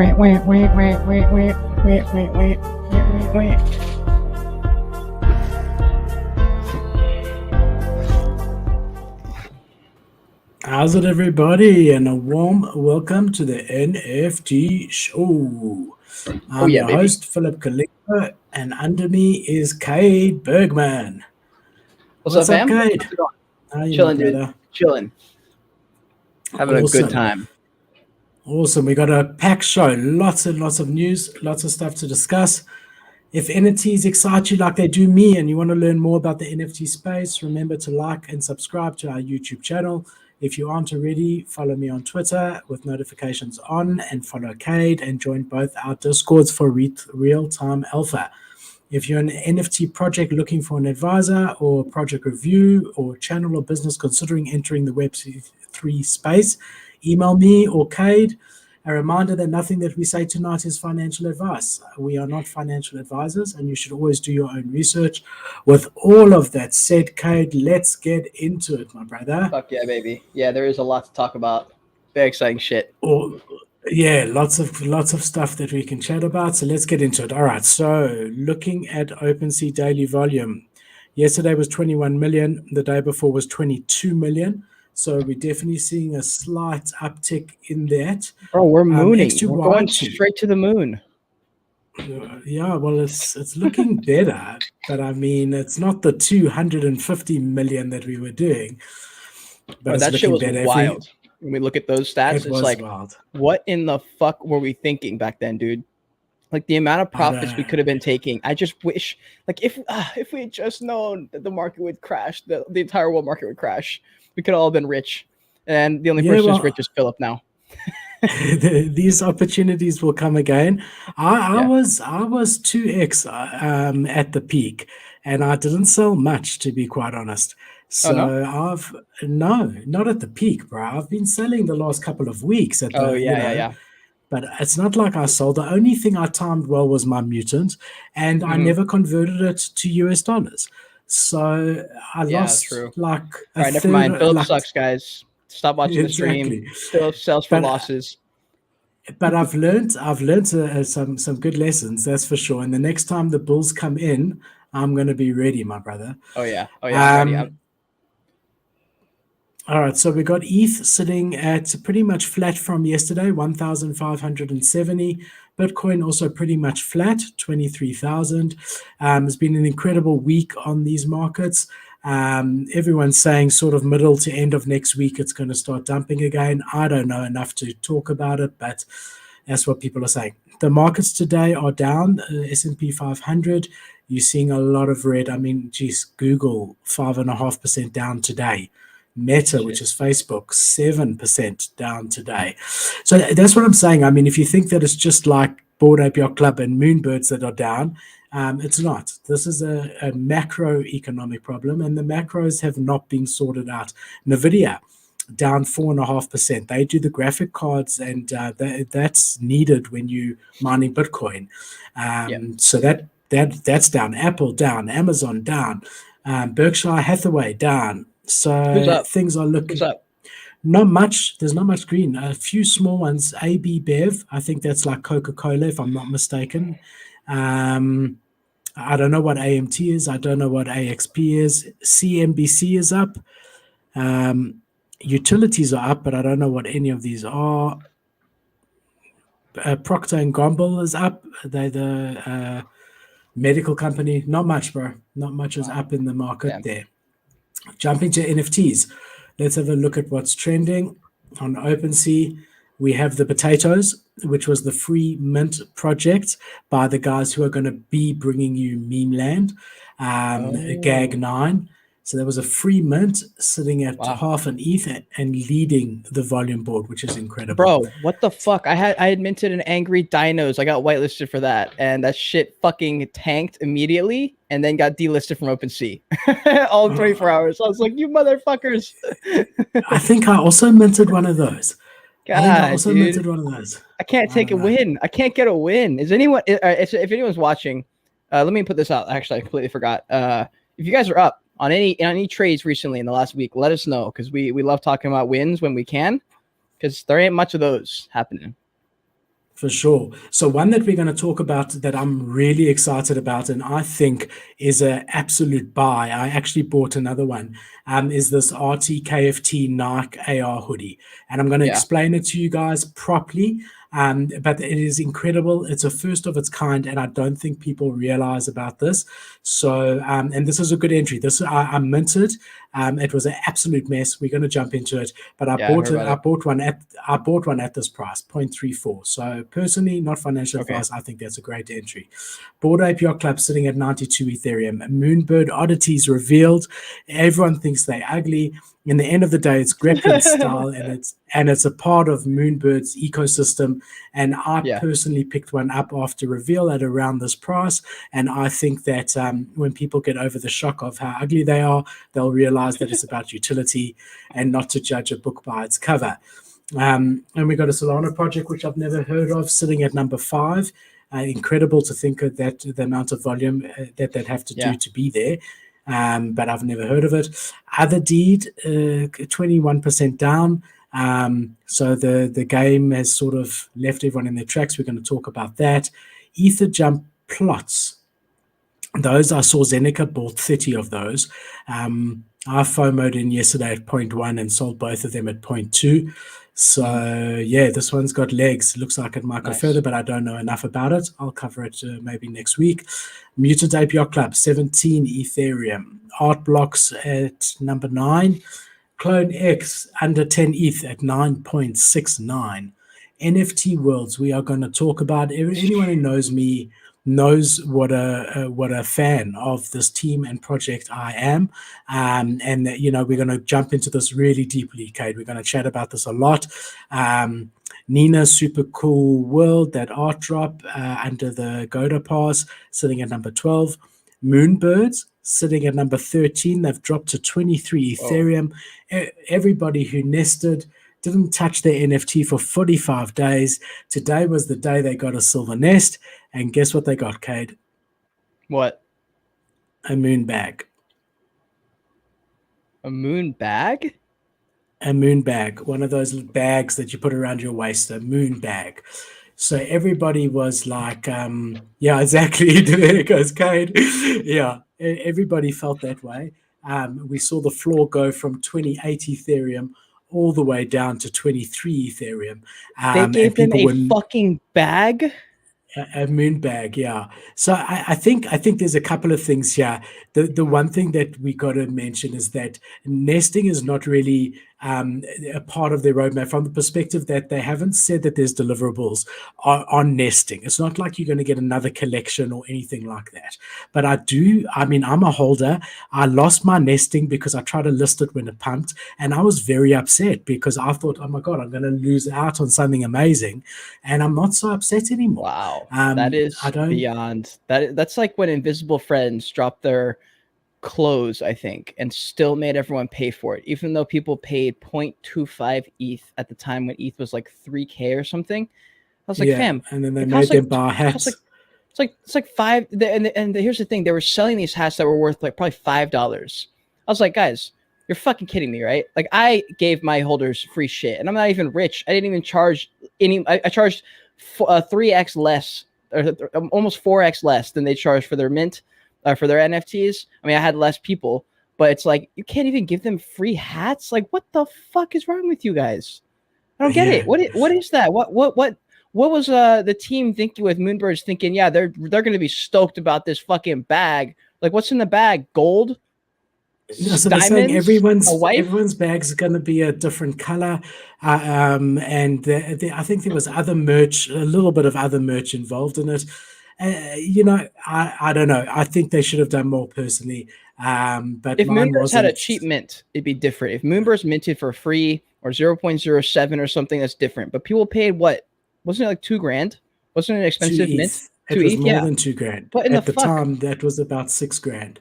How's it, everybody? And a warm welcome to the NFT show. I'm your host, Philip Kalinka, and under me is Cade Bergman. What's up, fam? Cade? How you chilling, dude. Chilling. Having a good time. Awesome. We got a packed show. Lots and lots of news, lots of stuff to discuss. If NFTs excite you like they do me and you want to learn more about the NFT space, remember to like and subscribe to our YouTube channel. If you aren't already, follow me on Twitter with notifications on, and follow Cade and join both our Discords for real-time alpha. If you're an NFT project looking for an advisor or project review or channel or business considering entering the Web3 space, email me or Cade. A reminder that nothing that we say tonight is financial advice. We are not financial advisors, and you should always do your own research. With all of that said, Cade, let's get into it, my brother. Fuck yeah, baby. Yeah, there is a lot to talk about. Very exciting shit. Yeah, lots of stuff that we can chat about. So let's get into it. All right. So looking at Openc daily volume, yesterday was 21 million. The day before was 22 million. So we're definitely seeing a slight uptick in that. Bro, we're mooning. We're going straight to the moon. Yeah, well, it's looking better, but I mean, it's not the 250 million that we were doing. But that shit was wild. When we look at those stats, it's like, wild. What in the fuck were we thinking back then, dude? Like the amount of profits we could have been taking. I just wish, like, if we had just known that the market would crash, the entire world market would crash. We could all have been rich, and the only person who's rich is Philip now. These opportunities will come again. I was 2x at the peak, and I didn't sell much, to be quite honest. So not at the peak, bro. I've been selling the last couple of weeks. At the, But it's not like I sold. The only thing I timed well was my mutant, and I never converted it to US dollars. So I lost like all right, never mind. Philip sucks, guys. Stop watching the stream. Philip sells for losses. But I've learned some good lessons, that's for sure. And the next time the bulls come in, I'm going to be ready, my brother. Oh yeah. I'm ready. All right, so we got ETH sitting at pretty much flat from yesterday, 1,570. Bitcoin also pretty much flat, 23,000. It's been an incredible week on these markets. Everyone's saying sort of middle to end of next week it's going to start dumping again. I don't know enough to talk about it, but that's what people are saying. The markets today are down. S&P 500, you're seeing a lot of red. I mean, geez, Google 5.5% down today. Meta, which is Facebook, 7% down today. So that's what I'm saying. I mean, if you think that it's just like Bored Ape Yacht Club and Moonbirds that are down, it's not. This is a macroeconomic problem, and the macros have not been sorted out. NVIDIA, down 4.5%. They do the graphic cards, and that's needed when you're mining Bitcoin. So that's down. Apple down. Amazon down. Berkshire Hathaway down. So things are looking not much. There's not much green. A few small ones. AB Bev, I think that's like Coca-Cola, if I'm not mistaken. I don't know what AMT is. I don't know what AXP is. CNBC is up. Utilities are up, but I don't know what any of these are. Procter & Gamble is up. They're the medical company. Not much, bro. Not much is up in the market there. Jumping to NFTs, let's have a look at what's trending on Openc. We have the potatoes, which was the free mint project by the guys who are going to be bringing you Meme Land, Gag 9. So there was a free mint sitting at half an ETH and leading the volume board, which is incredible. Bro, what the fuck? I had minted an Angry Dinos. I got whitelisted for that, and that shit fucking tanked immediately, and then got delisted from OpenC. All in 24 hours. I was like, you motherfuckers. I think I also minted one of those. Minted one of those. I can't take a win. I can't get a win. Is anyone? If anyone's watching, let me put this out. Actually, I completely forgot. If you guys are up on any trades recently in the last week, let us know, because we love talking about wins when we can, because there ain't much of those happening. For sure. So one that we're going to talk about that I'm really excited about and I think is an absolute buy. I actually bought another one. Is this RTKFT Nike AR hoodie. And I'm going to explain it to you guys properly. But it is incredible. It's a first of its kind, and I don't think people realize about this. So, and this is a good entry. I minted. It was an absolute mess. We're going to jump into it, but I bought one at this price, 0.34. So personally, not financial advice. I think that's a great entry. Bored Ape Yacht Club sitting at 92 Ethereum. Moonbird oddities revealed. Everyone thinks they're ugly. In the end of the day, it's Greplin's style, and it's a part of Moonbird's ecosystem. And I personally picked one up after reveal at around this price. And I think that when people get over the shock of how ugly they are, they'll realize that it's about utility and not to judge a book by its cover. And we got a Solana project, which I've never heard of, sitting at number 5. Incredible to think of that the amount of volume that they'd have to do to be there. But I've never heard of it. Other Deed, 21% down. So the game has sort of left everyone in their tracks. We're going to talk about that. Ether Jump plots. Those I saw Zeneca bought 30 of those. I FOMO'd in yesterday at 0.1 and sold both of them at 0.2. So, this one's got legs. Looks like it might go further, but I don't know enough about it. I'll cover it maybe next week. Mutant Ape Yacht Club, 17 Ethereum. Art Blocks at number 9. Clone X under 10 ETH at 9.69. NFT Worlds, we are going to talk about. Anyone who knows me knows what a fan of this team and project I am. And we're going to jump into this really deeply, Cade. We're going to chat about this a lot. Nina, super cool world, that art drop under the Goda Pass, sitting at number 12. Moonbirds, sitting at number 13. They've dropped to 23 Ethereum. Everybody who nested didn't touch their NFT for 45 days. Today was the day they got a silver nest. And guess what they got, Cade? What? A moon bag. A moon bag? A moon bag. One of those bags that you put around your waist, a moon bag. So everybody was like, exactly. There it goes, Cade. Yeah, everybody felt that way. We saw the floor go from 28 Ethereum all the way down to 23 Ethereum. They gave them a fucking bag? A moon bag, yeah. So I think there's a couple of things here. The one thing that we got to mention is that nesting is not really a part of their roadmap from the perspective that they haven't said that there's deliverables on nesting. It's not like you're going to get another collection or anything like that. But I'm a holder. I lost my nesting because I tried to list it when it pumped, and I was very upset because I thought, oh my God, I'm going to lose out on something amazing, and I'm not so upset anymore. Wow, that is beyond that. That's like when Invisible Friends dropped their close, I think, and still made everyone pay for it, even though people paid 0.25 ETH at the time when ETH was like 3K or something. I was like, fam, and then they made them buy hats. It's like five. And here's the thing: they were selling these hats that were worth like probably $5. I was like, guys, you're fucking kidding me, right? Like, I gave my holders free shit, and I'm not even rich. I didn't even charge any. I charged 3x less, or almost 4x less than they charged for their mint. For their NFTs. I mean, I had less people, but it's like, you can't even give them free hats. Like, what the fuck is wrong with you guys? I don't get it. What is that? What was the team thinking with Moonbirds thinking, they're going to be stoked about this fucking bag. Like, what's in the bag? Gold? No, so they're saying everyone's bags are going to be a different color. And I think there was other merch, a little bit of other merch involved in it. I don't know. I think they should have done more personally. But if Moonbirds had a cheap mint, it'd be different. If Moonbirds minted for free or 0.07 or something, that's different. But people paid what? Wasn't it like $2,000? Wasn't it an expensive mint? It was more than $2,000. But at the time, that was about $6,000.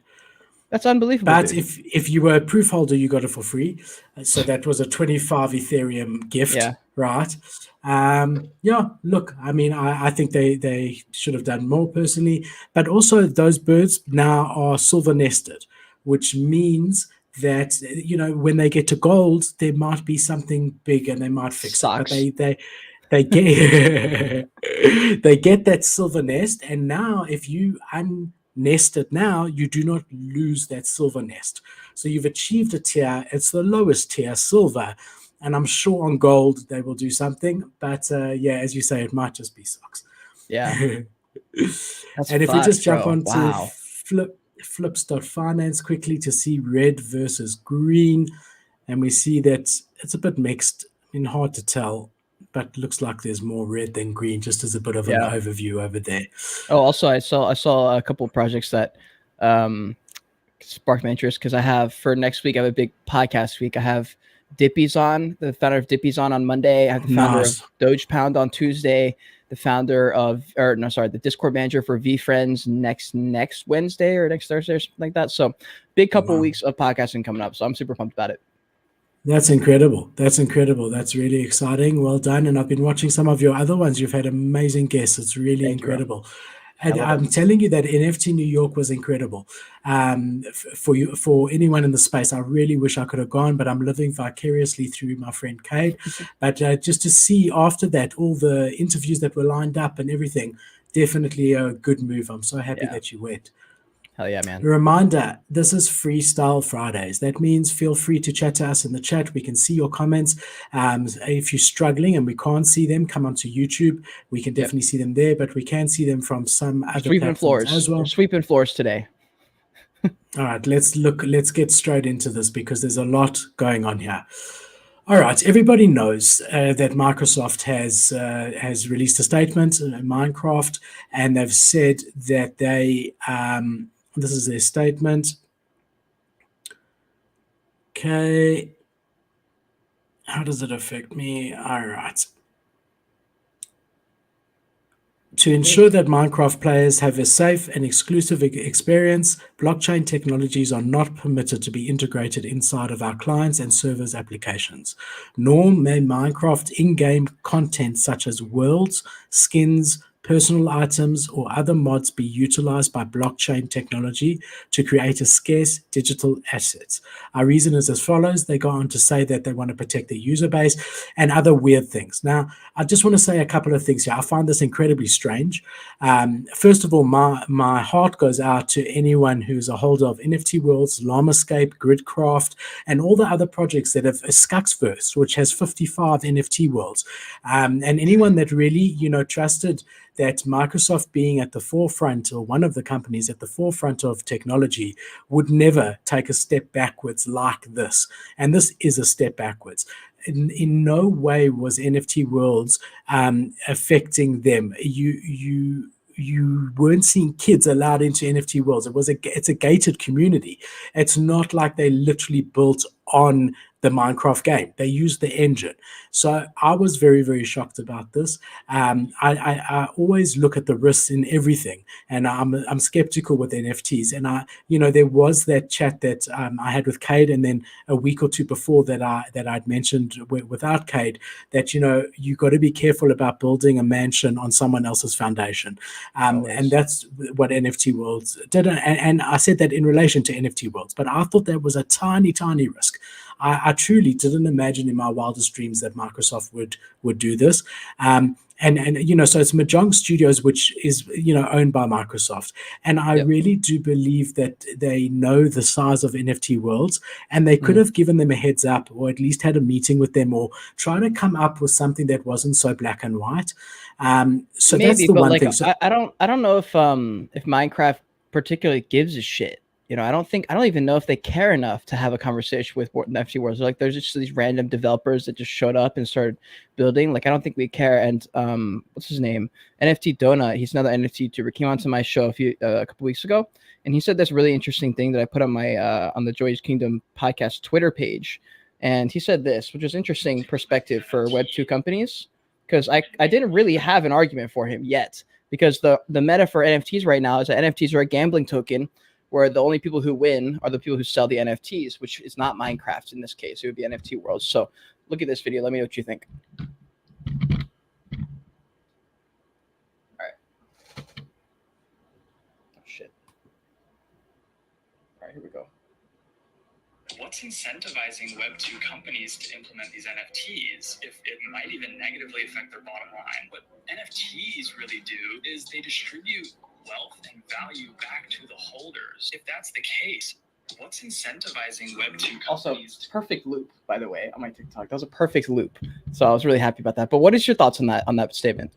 That's unbelievable. But if you were a proof holder, you got it for free. So that was a 25 Ethereum gift, right? Look, I mean, I think they should have done more personally. But also those birds now are silver nested, which means that, when they get to gold, there might be something big and they might fix it. But they get they get that silver nest, and now if you unnest it now, you do not lose that silver nest. So you've achieved a tier. It's the lowest tier, silver, and I'm sure on gold they will do something. But yeah, as you say, it might just be socks. Yeah. And if we just jump onto flips.finance quickly to see red versus green, and we see that it's a bit mixed. I mean, hard to tell, but looks like there's more red than green, just as a bit of an overview over there. Oh, also, I saw a couple of projects that sparked my interest, because I have, for next week, I have a big podcast week. I have Dippy's on, the founder of Dippy's on Monday. I have the founder of Doge Pound on Tuesday. The founder of, the Discord manager for VFriends next Wednesday or next Thursday or something like that. So big couple of weeks of podcasting coming up. So I'm super pumped about it. That's incredible. That's really exciting. Well done. And I've been watching some of your other ones. You've had amazing guests. It's really incredible. And I'm telling you that NFT New York was incredible. For anyone in the space, I really wish I could have gone, but I'm living vicariously through my friend Cade. But just to see after that, all the interviews that were lined up and everything, definitely a good move. I'm so happy that you went. Hell yeah, man. A reminder, this is Freestyle Fridays. That means feel free to chat to us in the chat. We can see your comments. If you're struggling and we can't see them, come onto YouTube. We can definitely see them there, but we can see them from some other platforms as well. We're sweeping floors today. All right, let's get straight into this, because there's a lot going on here. All right, everybody knows that Microsoft has released a statement, Minecraft, and they've said that they this is their statement. Okay. How does it affect me? All right. To ensure that Minecraft players have a safe and exclusive experience, blockchain technologies are not permitted to be integrated inside of our clients and servers applications. Nor may Minecraft in-game content such as worlds, skins, personal items, or other mods be utilized by blockchain technology to create a scarce digital asset. Our reason is as follows. They go on to say that they want to protect their user base and other weird things. Now, I just want to say a couple of things here. I find this incredibly strange. First of all, my heart goes out to anyone who's a holder of NFTWorld's, Llamascape, Gridcraft, and all the other projects that have Skuxverse, which has 55 NFT worlds. And anyone that really, trusted that Microsoft, being at the forefront, or one of the companies at the forefront of technology, would never take a step backwards like this. And this is a step backwards. In no way was NFTWorlds affecting them. You weren't seeing kids allowed into NFTWorlds. It's a gated community. It's not like they literally built on the Minecraft game. They used the engine. So I was very, very shocked about this. I always look at the risks in everything, and I'm skeptical with NFTs. And there was that chat that I had with Cade, and then a week or two before that I'd mentioned without Cade, that you got to be careful about building a mansion on someone else's foundation, and that's what NFTWorlds did. And I said that in relation to NFTWorlds, but I thought that was a tiny, tiny risk. I truly didn't imagine in my wildest dreams that Microsoft would do this. So it's Mahjong Studios, which is owned by Microsoft, and I really do believe that they know the size of NFTWorlds, and they could have given them a heads up, or at least had a meeting with them, or try to come up with something that wasn't so black and white. So maybe, that's the one thing. So, I don't know if Minecraft particularly gives a shit. I don't even know if they care enough to have a conversation with NFTWorlds. Like, there's just these random developers that just showed up and started building. Like, I don't think we care. And what's his name? NFT Donut. He's another NFT YouTuber. Came onto my show a couple weeks ago, and he said this really interesting thing that I put on my on the Joy's Kingdom podcast Twitter page. And he said this, which is interesting perspective for Web2 companies, because I didn't really have an argument for him yet, because the meta for NFTs right now is that NFTs are a gambling token, where the only people who win are the people who sell the NFTs, which is not Minecraft in this case. It would be NFTWorld. So look at this video. Let me know what you think. All right. Oh, shit. All right, here we go. what's incentivizing Web2 companies to implement these NFTs if it might even negatively affect their bottom line? What NFTs really do is they distribute wealth and value back to the holders. If that's the case, what's incentivizing Web2 companies? Also, perfect loop, by the way, on my TikTok. That was a perfect loop. So I was really happy about that. But what is your thoughts on that statement?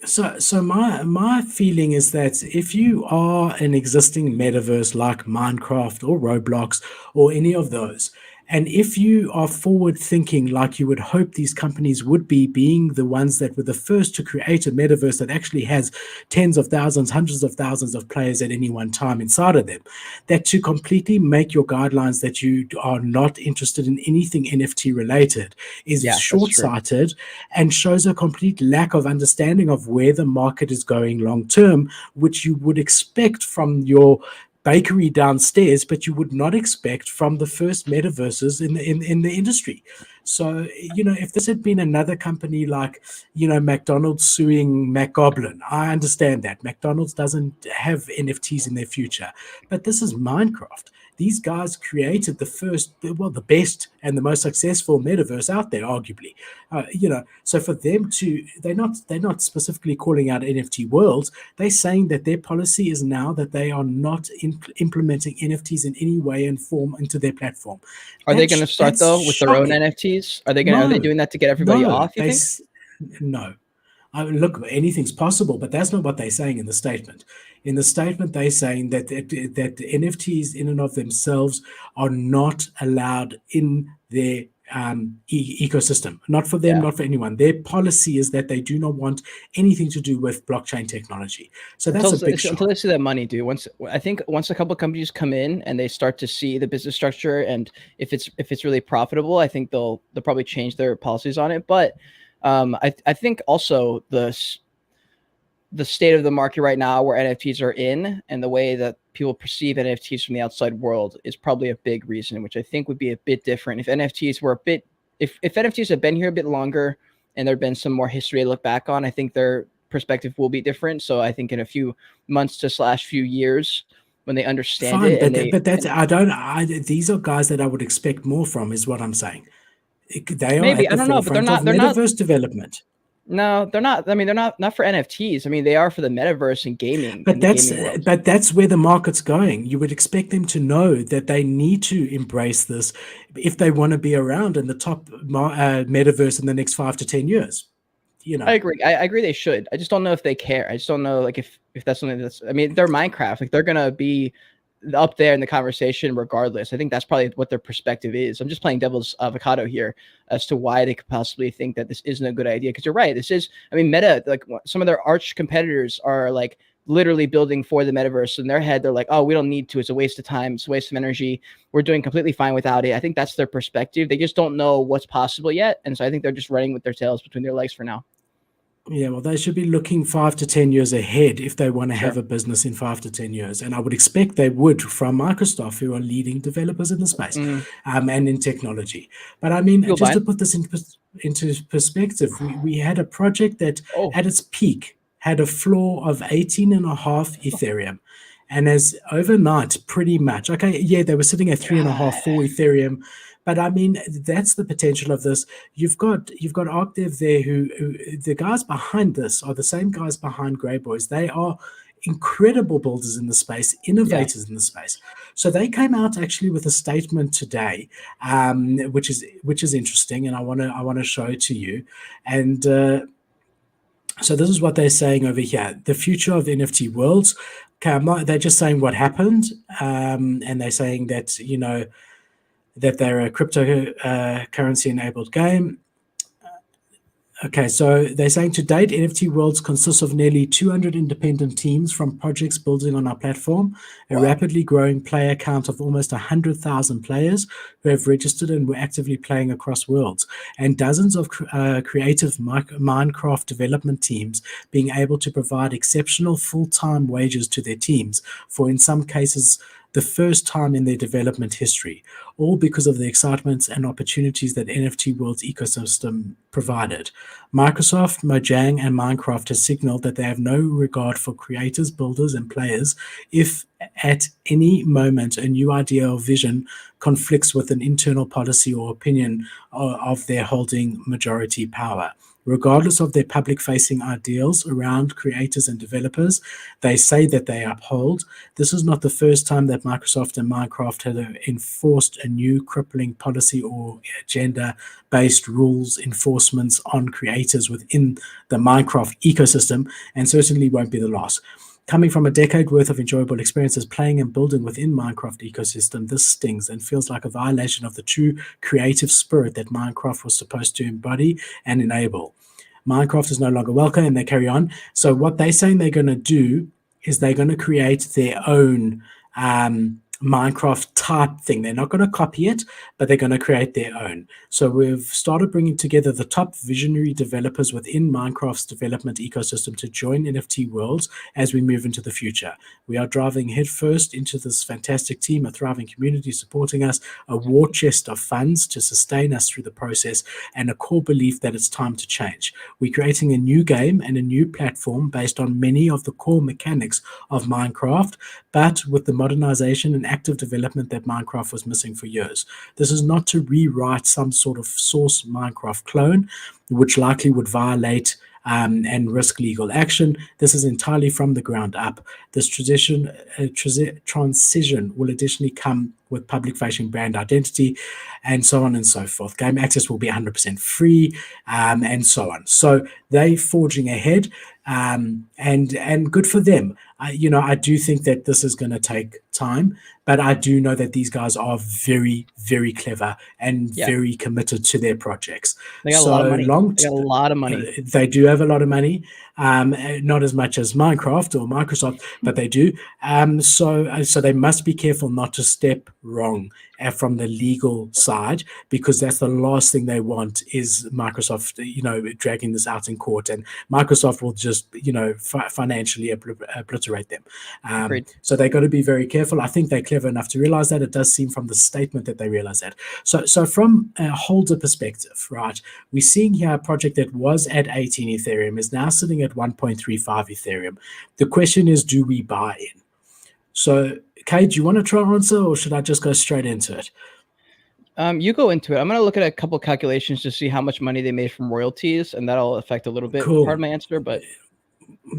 So my feeling is that if you are an existing metaverse like Minecraft or Roblox or any of those, and if you are forward thinking like you would hope these companies would be, being the ones that were the first to create a metaverse that actually has tens of thousands, hundreds of thousands of players at any one time inside of them, that to completely make your guidelines that you are not interested in anything NFT related is short-sighted and shows a complete lack of understanding of where the market is going long term, which you would expect from your bakery downstairs, but you would not expect from the first metaverses in the industry. So, if this had been another company like, McDonald's suing McGoblin, I understand that. McDonald's doesn't have NFTs in their future, but this is Minecraft. These guys created the best and the most successful metaverse out there, arguably. So for them they're not specifically calling out NFTWorld. They're saying that their policy is now that they are not implementing NFTs in any way and form into their platform. Are they going to start though with their own NFTs? Are they doing that to get everybody off? You think? No. Look, anything's possible, but that's not what they're saying in the statement. In the statement, they're saying that NFTs in and of themselves are not allowed in their ecosystem. Not for them, not for anyone. Their policy is that they do not want anything to do with blockchain technology. So that's a big shot. Until they see that money, dude. Once a couple of companies come in and they start to see the business structure, and if it's really profitable, I think they'll probably change their policies on it. But I think also the state of the market right now where NFTs are in and the way that people perceive NFTs from the outside world is probably a big reason, which I think would be a bit different if NFTs were if NFTs had been here a bit longer and there'd been some more history to look back on, I think their perspective will be different. So I think in a few months to few years when they understand it. These are guys that I would expect more from, is what I'm saying. They are maybe, at the forefront of metaverse development. No, they're not. I mean, they're not for NFTs. I mean, they are for the metaverse and gaming. But that's where the market's going. You would expect them to know that they need to embrace this if they want to be around in the top metaverse in the next 5 to 10 years. I agree. I agree they should. I just don't know if they care. I just don't know if that's something that's. I mean, they're Minecraft. Like, they're gonna be up there in the conversation regardless. I think that's probably what their perspective is. I'm just playing devil's avocado here as to why they could possibly think that this isn't a good idea, because you're right. Meta, like, some of their arch competitors are like literally building for the metaverse. In their head, they're like, oh, we don't need to. It's a waste of time. It's a waste of energy. We're doing completely fine without it. I think that's their perspective. They just don't know what's possible yet. And so I think they're just running with their tails between their legs for now. Yeah, well, they should be looking 5 to 10 years ahead if they want to have a business in 5 to 10 years. And I would expect they would from Microsoft, who are leading developers in the space and in technology. But I mean, to put this into perspective, we had a project that at its peak had a floor of 18.5 Ethereum. And as overnight, pretty much, they were sitting at 3.5, 4 Ethereum. But I mean, that's the potential of this. You've got ArcDev there, who the guys behind this are the same guys behind Grey Boys. They are incredible builders in the space, innovators in the space. So they came out actually with a statement today, which is interesting, and I want to show it to you. And so this is what they're saying over here: the future of NFT worlds. They're just saying what happened, and they're saying that that they're a cryptocurrency-enabled game. Okay, so they're saying to date, NFT Worlds consists of nearly 200 independent teams from projects building on our platform, a rapidly growing player count of almost 100,000 players who have registered and were actively playing across worlds, and dozens of creative Minecraft development teams being able to provide exceptional full-time wages to their teams for, in some cases, the first time in their development history, all because of the excitement and opportunities that NFTWorld's ecosystem provided. Microsoft, Mojang, and Minecraft has signaled that they have no regard for creators, builders, and players if at any moment a new idea or vision conflicts with an internal policy or opinion of their holding majority power. Regardless of their public-facing ideals around creators and developers, they say that they uphold. This is not the first time that Microsoft and Minecraft have enforced a new crippling policy or agenda-based rules enforcements on creators within the Minecraft ecosystem, and certainly won't be the last. Coming from a decade worth of enjoyable experiences playing and building within Minecraft ecosystem, this stings and feels like a violation of the true creative spirit that Minecraft was supposed to embody and enable. Minecraft is no longer welcome, and they carry on. So what they're saying they're going to do is they're going to create their own Minecraft type thing. They're not going to copy it, but they're going to create their own. So we've started bringing together the top visionary developers within Minecraft's development ecosystem to join NFTWorld as we move into the future. We are driving headfirst into this fantastic team, a thriving community supporting us, a war chest of funds to sustain us through the process, and a core belief that it's time to change. We're creating a new game and a new platform based on many of the core mechanics of Minecraft, but with the modernization and active development that Minecraft was missing for years. This is not to rewrite some sort of source Minecraft clone, which likely would violate and risk legal action. This is entirely from the ground up. This transition will additionally come with public-facing brand identity, and so on and so forth. Game access will be 100% free, and so on. So they're forging ahead, and good for them. I do think that this is going to take time, but I do know that these guys are very, very clever and very committed to their projects. They got a lot of money. They got a lot of money. They do have a lot of money, not as much as Minecraft or Microsoft, but they do. So they must be careful not to step wrong from the legal side, because that's the last thing they want is Microsoft, dragging this out in court, and Microsoft will just, financially obliterate them. So they got to be very careful. I think they're clever enough to realize that. It does seem from the statement that they realize that. So from a holder perspective, right, we're seeing here a project that was at 18 Ethereum is now sitting at 1.35 Ethereum. The question is, do we buy in? So, Cade, do you want to try and answer, or should I just go straight into it? You go into it. I'm going to look at a couple of calculations to see how much money they made from royalties, and that'll affect a little bit part of my answer, but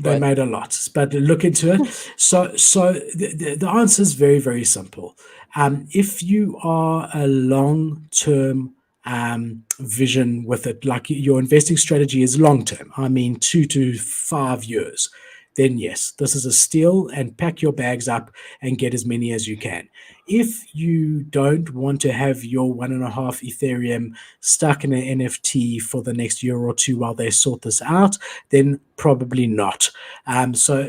they made a lot, but look into it. So the answer is very, very simple. If you are a long-term vision with it, like your investing strategy is long-term, I mean 2 to 5 years, then yes, this is a steal, and pack your bags up and get as many as you can. If you don't want to have your 1.5 Ethereum stuck in an NFT for the next year or two while they sort this out, then probably not. So,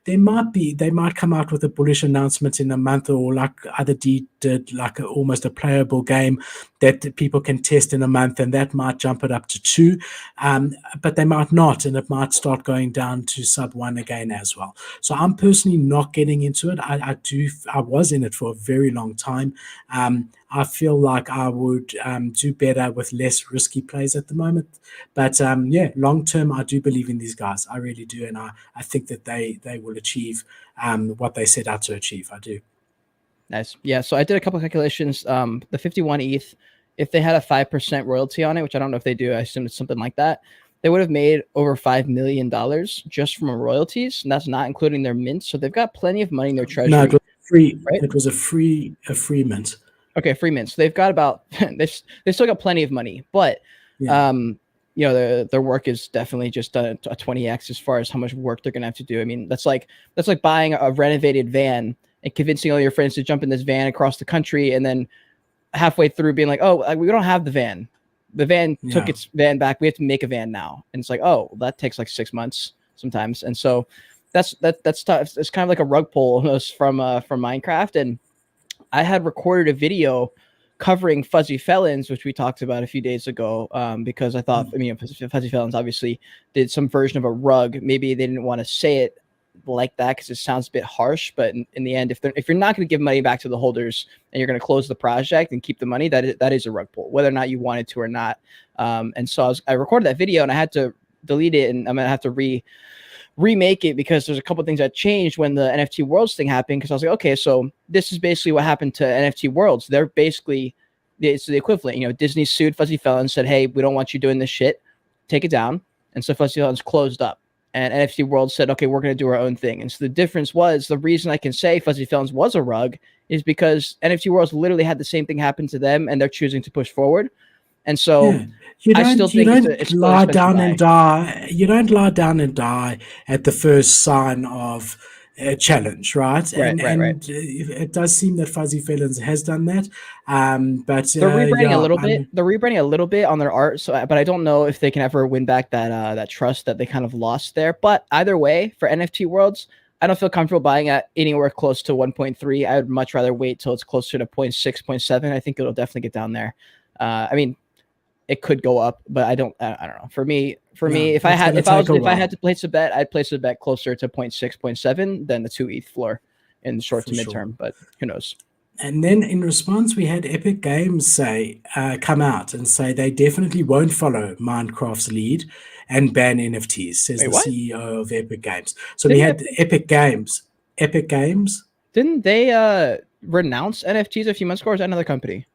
they might come out with a bullish announcement in a month, or like Other D did, like almost a playable game that people can test in a month, and that might jump it up to 2. But they might not, and it might start going down to sub 1 again as well. So I'm personally not getting into it. I was in it for a very long time. I feel like I would do better with less risky plays at the moment. But long term, I do believe in these guys. I really do. And I think that they will achieve what they set out to achieve. I do. Nice. Yeah. So I did a couple of calculations. The 51 ETH, if they had a 5% royalty on it, which I don't know if they do, I assume it's something like that, they would have made over $5 million just from royalties. And that's not including their mint. So they've got plenty of money in their treasury. No, it was free. Right? It was a free mint. Okay, free mint. So they've got about they still got plenty of money, but their work is definitely just a 20x as far as how much work they're gonna have to do. I mean, that's like buying a renovated van and convincing all your friends to jump in this van across the country, and then halfway through being like, oh, we don't have the van. The van took its van back. We have to make a van now, and it's like, oh, that takes like 6 months sometimes, and so that's tough. It's kind of like a rug pull almost from Minecraft. And I had recorded a video covering Fuzzy Felons, which we talked about a few days ago, because I thought, Fuzzy Felons obviously did some version of a rug. Maybe they didn't want to say it like that because it sounds a bit harsh, but in the end, if you're not going to give money back to the holders and you're going to close the project and keep the money, that is a rug pull, whether or not you wanted to or not. And so I recorded that video and I had to delete it, and I'm gonna have to remake it because there's a couple of things that changed when the NFTWorlds thing happened. Because I was like, okay, so this is basically what happened to NFTWorlds. They're basically, it's the equivalent. You know, Disney sued Fuzzy Felon, said, hey, we don't want you doing this shit, take it down. And so Fuzzy Felon's closed up. And NFTWorld said, okay, we're going to do our own thing. And so the difference was, the reason I can say Fuzzy Felons was a rug is because NFTWorlds literally had the same thing happen to them, and they're choosing to push forward. And so I still think it's lie down and die. You don't lie down and die at the first sign of a challenge, right? Right. It does seem that Fuzzy Felons has done that. But they're rebranding a little bit. They're rebranding a little bit on their art. So, but I don't know if they can ever win back that trust that they kind of lost there. But either way, for NFTWorlds, I don't feel comfortable buying at anywhere close to 1.3. I would much rather wait till it's closer to 0.6, 0.7. I think it'll definitely get down there. I mean, it could go up, but I don't know. For me, if I had to place a bet, I'd place a bet closer to 0.6, 0.7 than the 2 ETH floor in the short to midterm, but who knows? And then in response, we had Epic Games come out and say they definitely won't follow Minecraft's lead and ban NFTs, says the CEO of Epic Games. So we had Epic Games. Didn't they renounce NFTs a few months ago, or is that another company?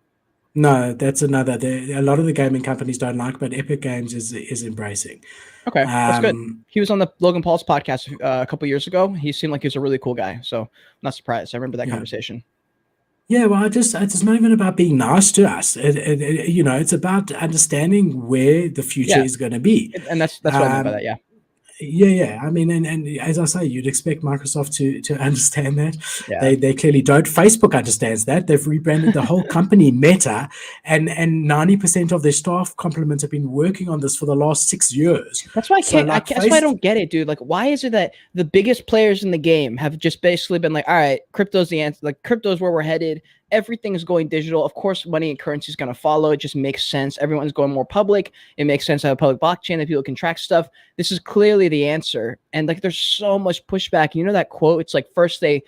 No, that's another. A lot of the gaming companies don't like, but Epic Games is embracing. Okay, that's good. He was on the Logan Paul's podcast a couple years ago. He seemed like he was a really cool guy, so I'm not surprised. I remember that conversation. Yeah, well, it's not even about being nice to us. It's about understanding where the future is going to be, and that's what I mean by that. Yeah. Yeah. I mean, and as I say, you'd expect Microsoft to understand that. Yeah. They clearly don't. Facebook understands that. They've rebranded the whole company Meta, and 90% of their staff complement have been working on this for the last 6 years. That's why that's why I don't get it, dude. Like, why is it that the biggest players in the game have just basically been like, all right, crypto's the answer. Like, crypto's where we're headed. Everything is going digital. Of course, money and currency is going to follow. It just makes sense. Everyone's going more public. It makes sense to have a public blockchain that people can track stuff. This is clearly the answer. And like, there's so much pushback. You know that quote? It's like first they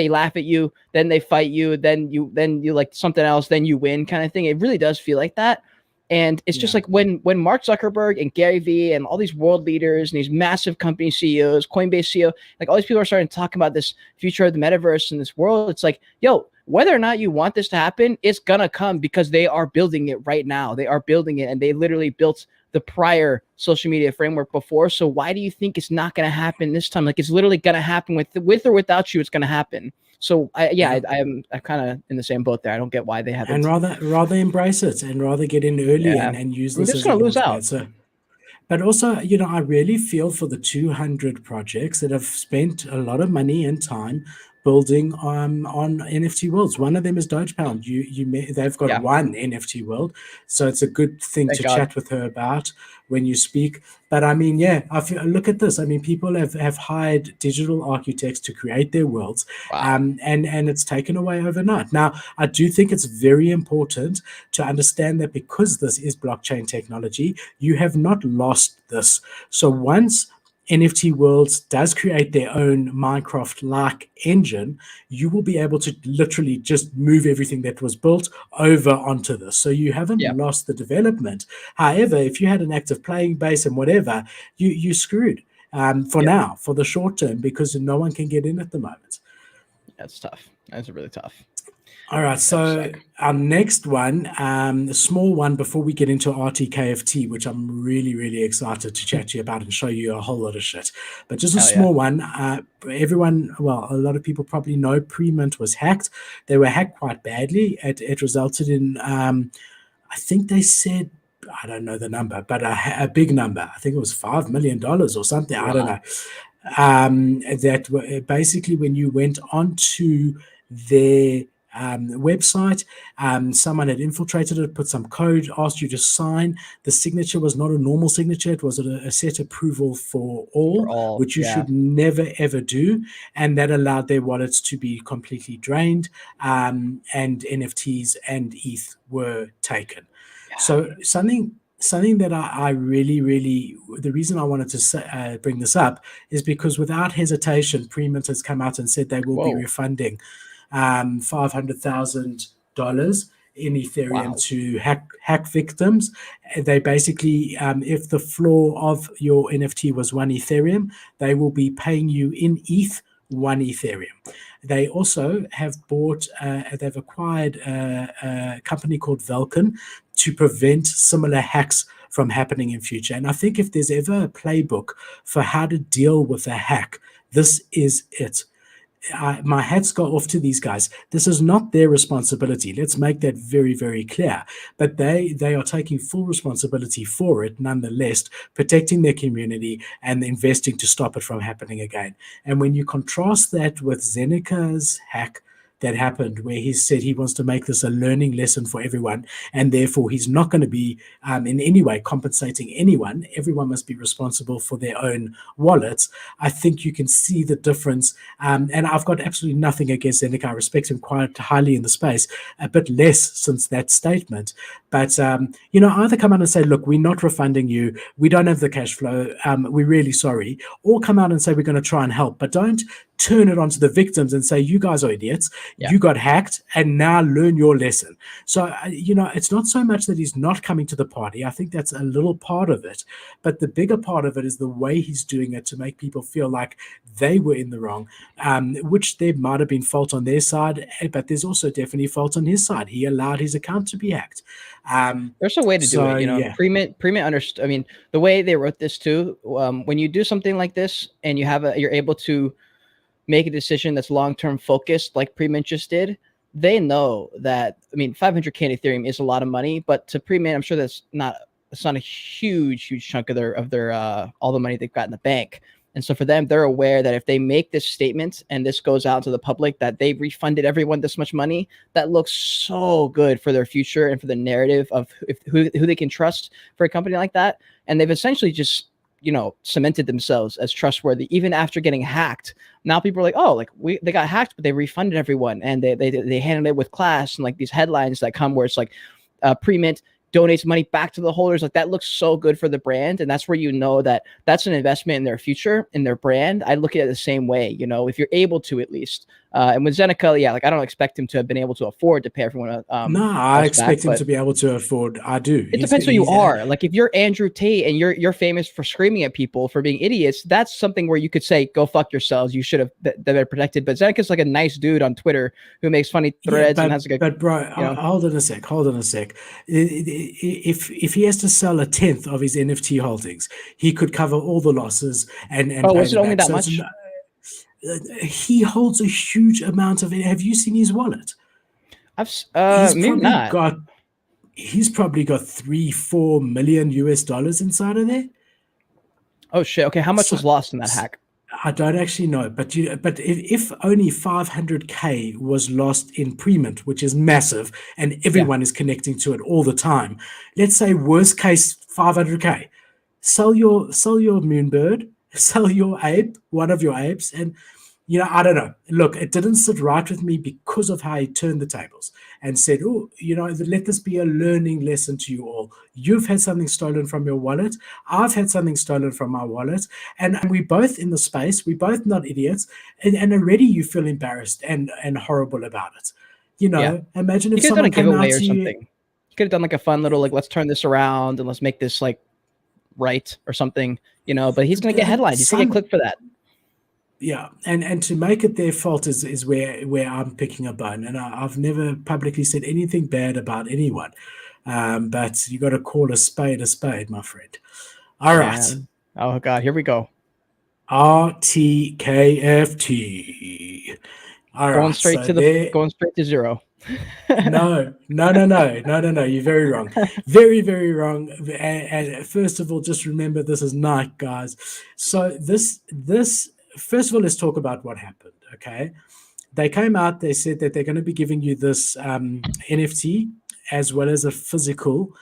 laugh at you, then they fight you, then you like something else, then you win, kind of thing. It really does feel like that. And it's just like when Mark Zuckerberg and Gary Vee and all these world leaders and these massive company CEOs, Coinbase CEO, like all these people are starting to talk about this future of the metaverse and this world. It's like, yo, whether or not you want this to happen, it's going to come because they are building it right now. They are building it, and they literally built the prior social media framework before. So why do you think it's not going to happen this time? Like, it's literally going to happen with or without you. It's going to happen. So I'm kind of in the same boat there. I don't get why they haven't. And rather embrace it and rather get in early and use this. We're just going to lose out. But also, I really feel for the 200 projects that have spent a lot of money and time building on NFT worlds. One of them is Dogepound. They've got one NFT world, so it's a good thing to chat with her about when you speak. But I mean, look at this. I mean, people have hired digital architects to create their worlds, and it's taken away overnight. Now, I do think it's very important to understand that because this is blockchain technology, you have not lost this. So once NFTWorlds does create their own Minecraft-like engine, you will be able to literally just move everything that was built over onto this. So you haven't lost the development. However, if you had an active playing base and whatever, you screwed now, for the short term, because no one can get in at the moment. That's tough. That's really tough. All right, so our next one, a small one before we get into RTKFT, which I'm really, really excited to chat to you about and show you a whole lot of shit. But just a small one. A lot of people probably know Pre-Mint was hacked. They were hacked quite badly. It resulted in, I think they said, I don't know the number, but a big number. I think it was $5 million or something. Wow. I don't know. That basically when you went onto their website, someone had infiltrated it, put some code, asked you to sign. The signature was not a normal signature. It was a set approval for all, which you should never ever do, and that allowed their wallets to be completely drained, and NFTs and ETH were taken. So something something that I really, the reason I wanted to bring this up is because without hesitation, Premint has come out and said they will be refunding $500,000 in Ethereum to hack victims. They basically, if the floor of your NFT was 1 Ethereum, they will be paying you in ETH 1 Ethereum. They also have they've acquired a company called Vulcan to prevent similar hacks from happening in future. And I think if there's ever a playbook for how to deal with a hack, this is it. My hats go off to these guys. This is not their responsibility. Let's make that very, very clear. But they are taking full responsibility for it, nonetheless, protecting their community and investing to stop it from happening again. And when you contrast that with Zeneka's hack that happened, where he said he wants to make this a learning lesson for everyone, and therefore he's not going to be in any way compensating anyone. Everyone must be responsible for their own wallets. I think you can see the difference. And I've got absolutely nothing against Zeneca. I respect him quite highly in the space, a bit less since that statement. But, either come out and say, look, we're not refunding you. We don't have the cash flow. We're really sorry. Or come out and say, we're going to try and help. But don't turn it onto the victims and say, you guys are idiots. Yeah. You got hacked and now learn your lesson. So, it's not so much that he's not coming to the party. I think that's a little part of it. But the bigger part of it is the way he's doing it to make people feel like they were in the wrong, which there might have been fault on their side, but there's also definitely fault on his side. He allowed his account to be hacked. There's a way to do it, Yeah. Premint understood. I mean, the way they wrote this too, when you do something like this and you're able to make a decision that's long-term focused, like Premint just did, they know that, 500K in Ethereum is a lot of money, but to Premint, I'm sure it's not a huge chunk of their all the money they've got in the bank. And so for them, they're aware that if they make this statement and this goes out to the public that they refunded everyone this much money, that looks so good for their future and for the narrative of who they can trust for a company like that. And they've essentially just cemented themselves as trustworthy, even after getting hacked. Now people are like, oh, they got hacked, but they refunded everyone, and they handled it with class, and like these headlines that come where it's like Premint donates money back to the holders. Like that looks so good for the brand, and that's where that that's an investment in their future, in their brand. I look at it the same way, if you're able to at least. And with Zeneca, I don't expect him to have been able to afford to pay everyone. No, I expect him to be able to afford. I do. It depends who you are. Like if you're Andrew Tate and you're famous for screaming at people for being idiots, that's something where you could say, "Go fuck yourselves. You should have been protected." But Zeneca's like a nice dude on Twitter who makes funny threads and has like a. But bro, hold on a sec. If he has to sell 1/10 of his NFT holdings, he could cover all the losses and. Oh, was it only that much? He holds a huge amount of it. Have you seen his wallet? He's probably got $3-4 million inside of there. Oh shit! Okay, how much was lost in that hack? I don't actually know, but if only 500K was lost in Premint, which is massive, and everyone is connecting to it all the time. Let's say worst case 500K. Sell your Moonbird. Sell your ape, one of your apes, and I don't know. Look, it didn't sit right with me because of how he turned the tables and said, "Oh, let this be a learning lesson to you all. You've had something stolen from your wallet. I've had something stolen from my wallet, and we're both in the space. We're both not idiots, and already you feel embarrassed and horrible about it. Imagine if someone came out to you. You could have done like a fun little let's turn this around and let's make this right or something." But he's going to get headlines. He's going to get clicked for that. Yeah, and to make it their fault is where I'm picking a bone. And I've never publicly said anything bad about anyone. But you got to call a spade, my friend. All right. Oh, God, here we go. RTKFT. All right. Going straight to zero. No. You're very wrong. Very, very wrong. And first of all, just remember this is night, guys. So this first of all, let's talk about what happened. Okay, they came out. They said that they're going to be giving you this NFT as well as a physical.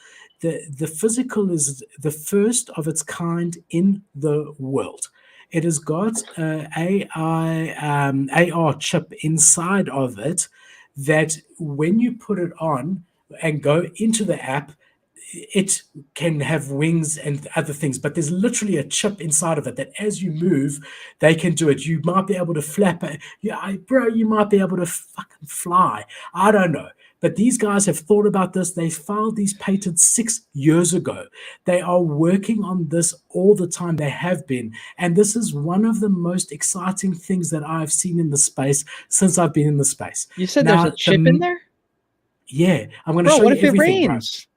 The physical is the first of its kind in the world. It has got an AR chip inside of it that when you put it on and go into the app, it can have wings and other things, but there's literally a chip inside of it that as you move, they can do it. You might be able to flap it. You might be able to fucking fly. I don't know. But these guys have thought about this. They filed these patents 6 years ago. They are working on this all the time. They have been. And this is one of the most exciting things that I've seen in the space since I've been in the space. You said there's a chip in there? Yeah. I'm going to show you everything. What if it rains?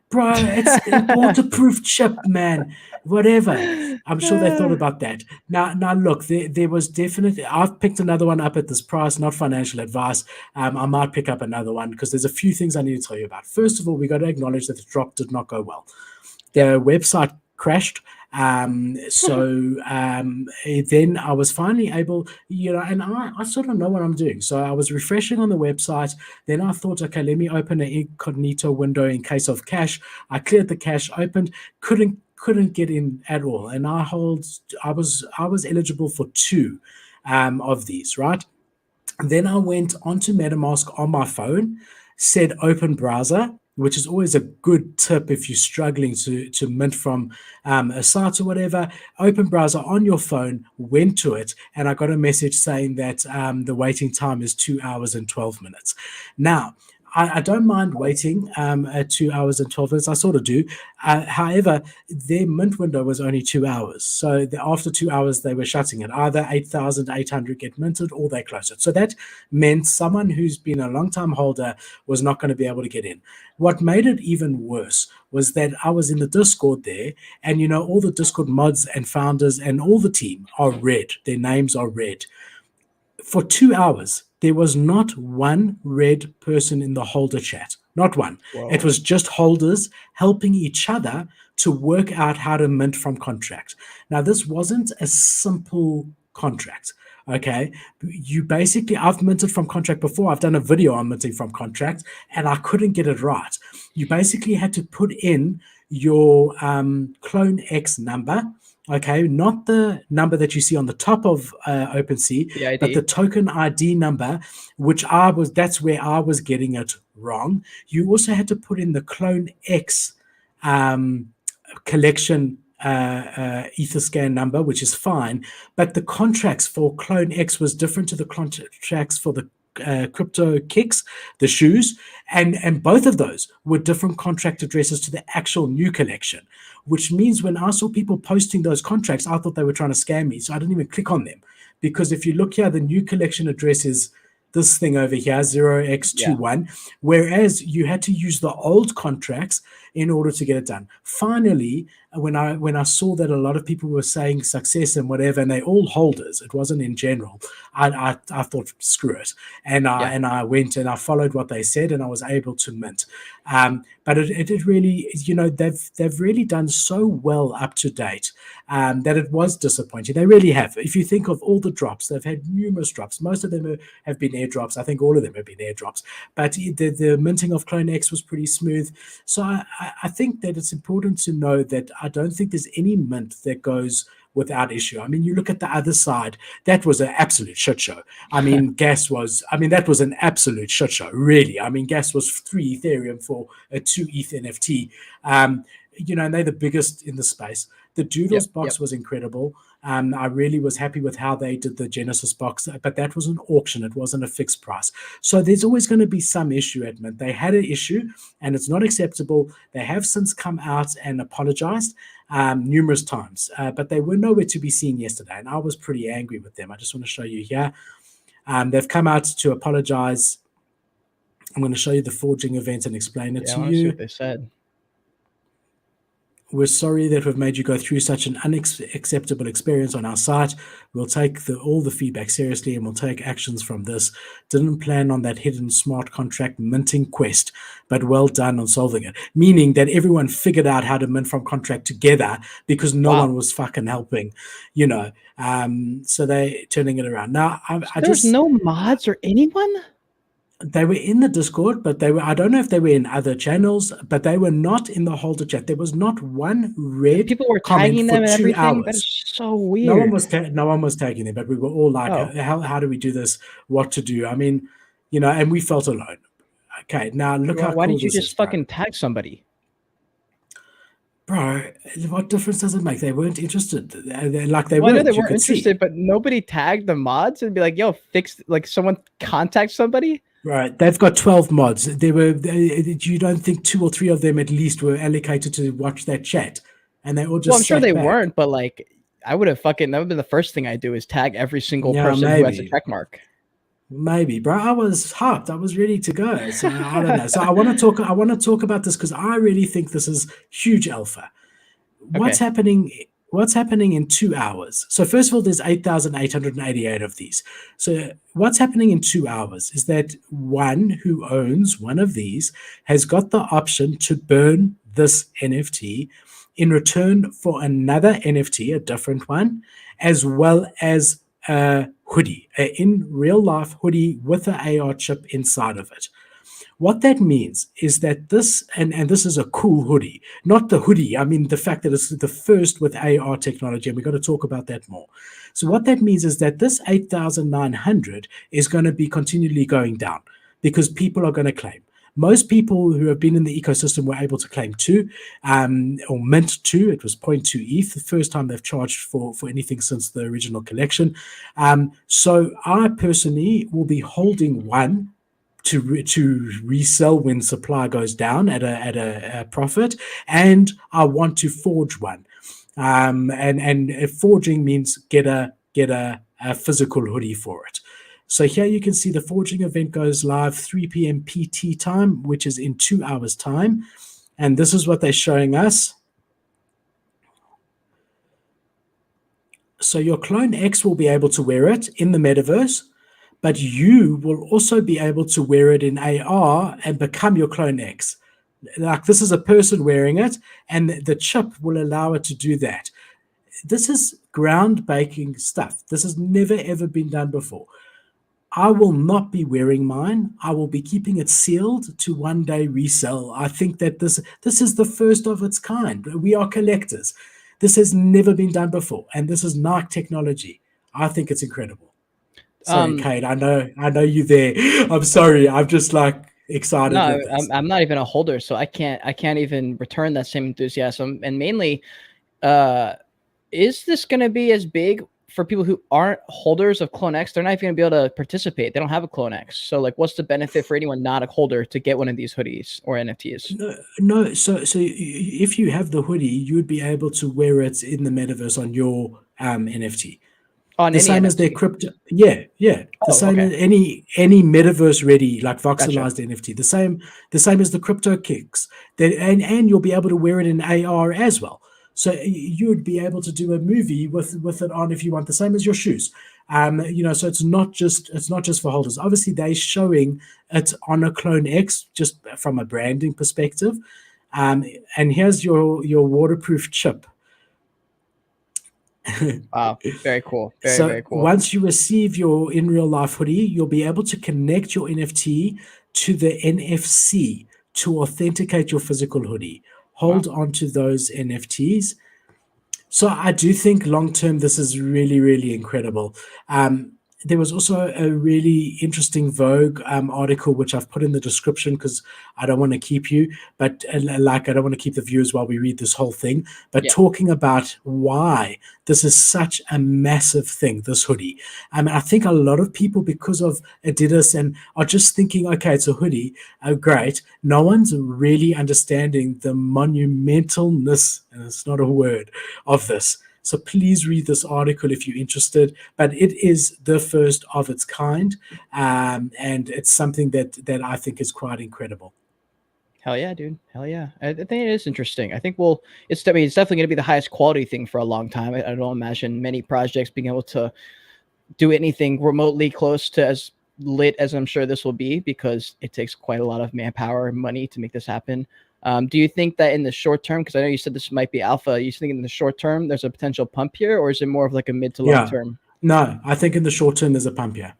Bro, it's a waterproof chip, man. Whatever. I'm sure they thought about that. Now look, there was definitely, I've picked another one up at this price, not financial advice. I might pick up another one because there's a few things I need to tell you about. First of all, we got to acknowledge that the drop did not go well. The website crashed. Then I was finally able, and I sort of know what I'm doing. So I was refreshing on the website. Then I thought, okay, let me open an incognito window in case of cache. I cleared the cache, opened, couldn't get in at all. And I was eligible for 2 of these, right? And then I went onto MetaMask on my phone, said open browser, which is always a good tip if you're struggling to mint from a site or whatever. Open browser on your phone, went to it, and I got a message saying that the waiting time is 2 hours and 12 minutes. Now, I don't mind waiting 2 hours and 12 minutes. I sort of do. However, their mint window was only 2 hours. So after 2 hours, they were shutting it. Either 8,800 get minted or they close it. So that meant someone who's been a long-time holder was not going to be able to get in. What made it even worse was that I was in the Discord there, and all the Discord mods and founders and all the team are red. Their names are red. For 2 hours, there was not one red person in the holder chat. Not one. Whoa. It was just holders helping each other to work out how to mint from contract. Now, this wasn't a simple contract. Okay, I've minted from contract before. I've done a video on minting from contract, and I couldn't get it right. You basically had to put in your clone X number. Okay, not the number that you see on the top of OpenSea, but the token ID number, that's where I was getting it wrong. You also had to put in the clone X collection Etherscan number, which is fine, but the contracts for clone X was different to the contracts for the crypto kicks, the shoes, and both of those were different contract addresses to the actual new collection, which means when I saw people posting those contracts, I thought they were trying to scam me. So I didn't even click on them, because if you look here, the new collection address is this thing over here, 0x21, whereas you had to use the old contracts in order to get it done. Finally, when I saw that a lot of people were saying success and whatever, and they all holders, it wasn't in general, I thought, screw it. And I went and I followed what they said, and I was able to mint. But it really, they've really done so well up to date that it was disappointing. They really have. If you think of all the drops, they've had numerous drops. Most of them have been airdrops. I think all of them have been airdrops. But the minting of Clone X was pretty smooth. So I think that it's important to know that I don't think there's any mint that goes without issue. I mean, you look at the other side, that was an absolute shit show. I mean, that was an absolute shit show, really. I mean, gas was 3 Ethereum for a 2 ETH NFT. And they're the biggest in the space. The Doodles box was incredible. I really was happy with how they did the Genesis box, but that was an auction. It wasn't a fixed price. So there's always going to be some issue at Mint. They had an issue, and it's not acceptable. They have since come out and apologized numerous times, but they were nowhere to be seen yesterday, and I was pretty angry with them. I just want to show you here. They've come out to apologize. I'm going to show you the forging event and explain it to you. See what they said. We're sorry that we've made you go through such an unacceptable experience on our site. We'll take all the feedback seriously, and we'll take actions from this. Didn't plan on that hidden smart contract minting quest, but well done on solving it. Meaning that everyone figured out how to mint from contract together because no one was fucking helping, so they turning it around. Now, there's no mods or anyone? They were in the Discord, but I don't know if they were in other channels, but they were not in the holder chat. There was not one red people were tagging them and everything. That's so weird. No one was tagging them, but we were all like, how do we do this? What to do? I mean, and we felt alone. Okay, now look how why did you just fucking tag somebody? Bro, what difference does it make? They weren't interested. I know they weren't interested, but nobody tagged the mods and be like, "Yo, fix." Like someone contact somebody. Right, they've got 12 mods. You don't think 2 or 3 of them at least were allocated to watch that chat, and they all just. Well, I'm sure they weren't, but like, I would have that would have been the first thing I do is tag every single person who has a check mark. Maybe, bro. I was hyped. I was ready to go. So I don't know. So I want to talk about this because I really think this is huge alpha. What's happening in 2 hours? So first of all, there's 8,888 of these. So what's happening in 2 hours is that one who owns one of these has got the option to burn this NFT in return for another NFT, a different one, as well as a hoodie, an in real life hoodie with an AR chip inside of it. What that means is that this, and this is a cool hoodie, not the hoodie. I mean, the fact that it's the first with AR technology, and we've got to talk about that more. So what that means is that this 8,900 is going to be continually going down because people are going to claim. Most people who have been in the ecosystem were able to claim 2 or mint 2. It was 0.2 ETH, the first time they've charged for anything since the original collection. So I personally will be holding 1 to resell when supply goes down at a profit, and I want to forge 1. And forging means get a physical hoodie for it. So here you can see the forging event goes live 3 p.m. PT time, which is in 2 hours time. And this is what they're showing us. So your Clone X will be able to wear it in the metaverse, but you will also be able to wear it in AR and become your Clone X. Like this is a person wearing it, and the chip will allow it to do that. This is groundbreaking stuff. This has never, ever been done before. I will not be wearing mine. I will be keeping it sealed to one day resell. I think that this is the first of its kind. We are collectors. This has never been done before, and this is Nike technology. I think it's incredible. Sorry, Cade, I know you there. I'm sorry. I'm just like excited. No, I'm not even a holder, so I can't even return that same enthusiasm. And mainly, is this going to be as big for people who aren't holders of Clone X? They're not even going to be able to participate. They don't have a Clone X. So like, what's the benefit for anyone not a holder to get one of these hoodies or NFTs? No. So if you have the hoodie, you would be able to wear it in the metaverse on your NFT. On the same NFT. As their crypto, yeah. The same as any metaverse ready, like voxelized NFT. The same as the crypto kicks. And you'll be able to wear it in AR as well. So you would be able to do a movie with it on if you want, the same as your shoes. So it's not just for holders. Obviously, they're showing it on a Clone X just from a branding perspective. And here's your waterproof chip. Wow, very cool. Very cool. Once you receive your in real life hoodie, you'll be able to connect your NFT to the NFC to authenticate your physical hoodie. Hold on to those NFTs. So I do think long term this is really, really incredible. There was also a really interesting Vogue article, which I've put in the description because I don't want to keep you, but I don't want to keep the viewers while we read this whole thing, but talking about why this is such a massive thing, this hoodie. I think a lot of people, because of Adidas, and are just thinking, okay, it's a hoodie, great. No one's really understanding the monumentalness, and it's not a word, of this. So please read this article if you're interested. But it is the first of its kind, and it's something that I think is quite incredible. Hell yeah, dude. Hell yeah. I think it is interesting. I think it's definitely going to be the highest quality thing for a long time. I don't imagine many projects being able to do anything remotely close to as lit as I'm sure this will be, because it takes quite a lot of manpower and money to make this happen. Do you think that in the short term, because I know you said this might be alpha, you think in the short term there's a potential pump here, or is it more of like a mid to long term? No, I think in the short term there's a pump here.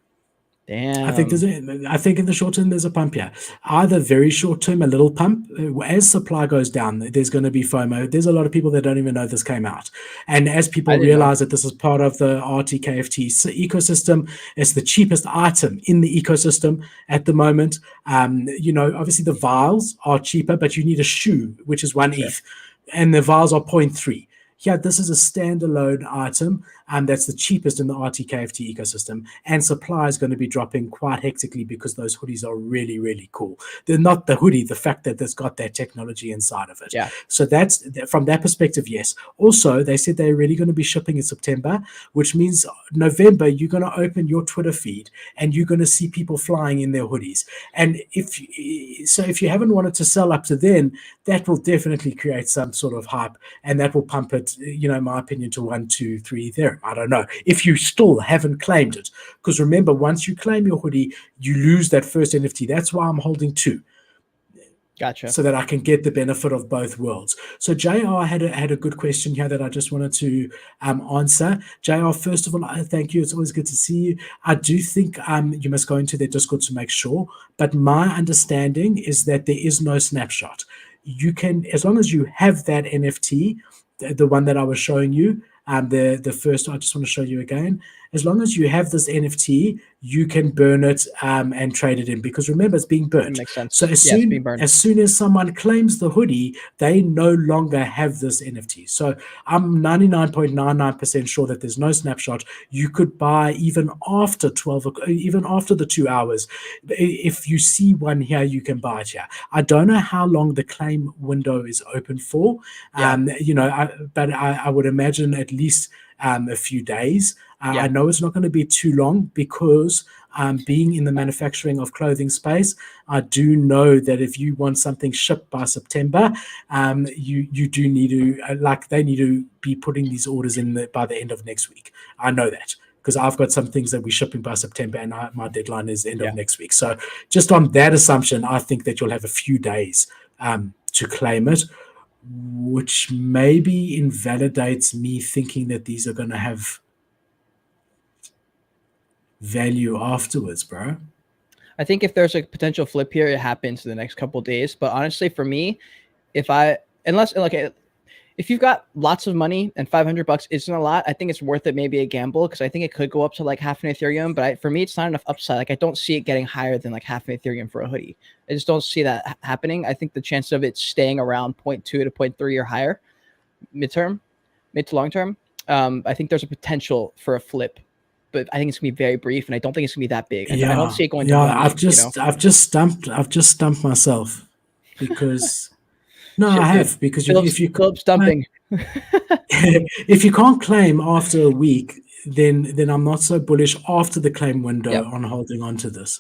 Damn. I think in the short term there's a pump here. Either very short term, a little pump. As supply goes down, there's going to be FOMO. There's a lot of people that don't even know this came out. And as people realize that this is part of the RTKFT ecosystem, it's the cheapest item in the ecosystem at the moment. Obviously the vials are cheaper, but you need a shoe, which is 1 ETH. and the vars are 0.3. Yeah, this is a standalone item, and that's the cheapest in the RTKFT ecosystem. And supply is going to be dropping quite hectically because those hoodies are really, really cool. They're not the hoodie, the fact that it's got that technology inside of it. Yeah. So that's from that perspective, yes. Also, they said they're really going to be shipping in September, which means November you're going to open your Twitter feed and you're going to see people flying in their hoodies. And if you haven't wanted to sell up to then, that will definitely create some sort of hype, and that will pump it, in my opinion, to 1, 2, 3 Ethereum. I don't know if you still haven't claimed it, because remember, once you claim your hoodie, you lose that first NFT. That's why I'm holding 2. Gotcha. So that I can get the benefit of both worlds. So JR had a good question here that I just wanted to answer. JR, first of all, thank you. It's always good to see you. I do think you must go into their Discord to make sure. But my understanding is that there is no snapshot. You can, as long as you have that NFT, the one that I was showing you, the first, I just want to show you again. As long as you have this NFT, you can burn it and trade it in, because remember, it's being burnt. That makes sense. So as soon as someone claims the hoodie, they no longer have this NFT. So I'm 99.99% sure that there's no snapshot. You could buy even after 12, even after the 2 hours. If you see one here, you can buy it here. I don't know how long the claim window is open for. But I would imagine at least a few days. I know it's not going to be too long, because being in the manufacturing of clothing space, I do know that if you want something shipped by September, you do need to, they need to be putting these orders in by the end of next week. I know that, because I've got some things that we're shipping by September, and my deadline is end of next week. So just on that assumption, I think that you'll have a few days to claim it, which maybe invalidates me thinking that these are going to have value afterwards, bro. I think if there's a potential flip here, it happens in the next couple of days. But honestly, for me, if you've got lots of money and $500 isn't a lot, I think it's worth it, maybe a gamble, because I think it could go up to like half an Ethereum. But for me, it's not enough upside. Like, I don't see it getting higher than like half an Ethereum for a hoodie. I just don't see that happening. I think the chance of it staying around 0.2 to 0.3 or higher mid to long term, I think there's a potential for a flip. But I think it's gonna be very brief, and I don't think it's gonna be that big. I don't see it going. I've just stumped myself, because I have, because if you club stumping, if you can't claim after a week, then I'm not so bullish after the claim window on holding on to this.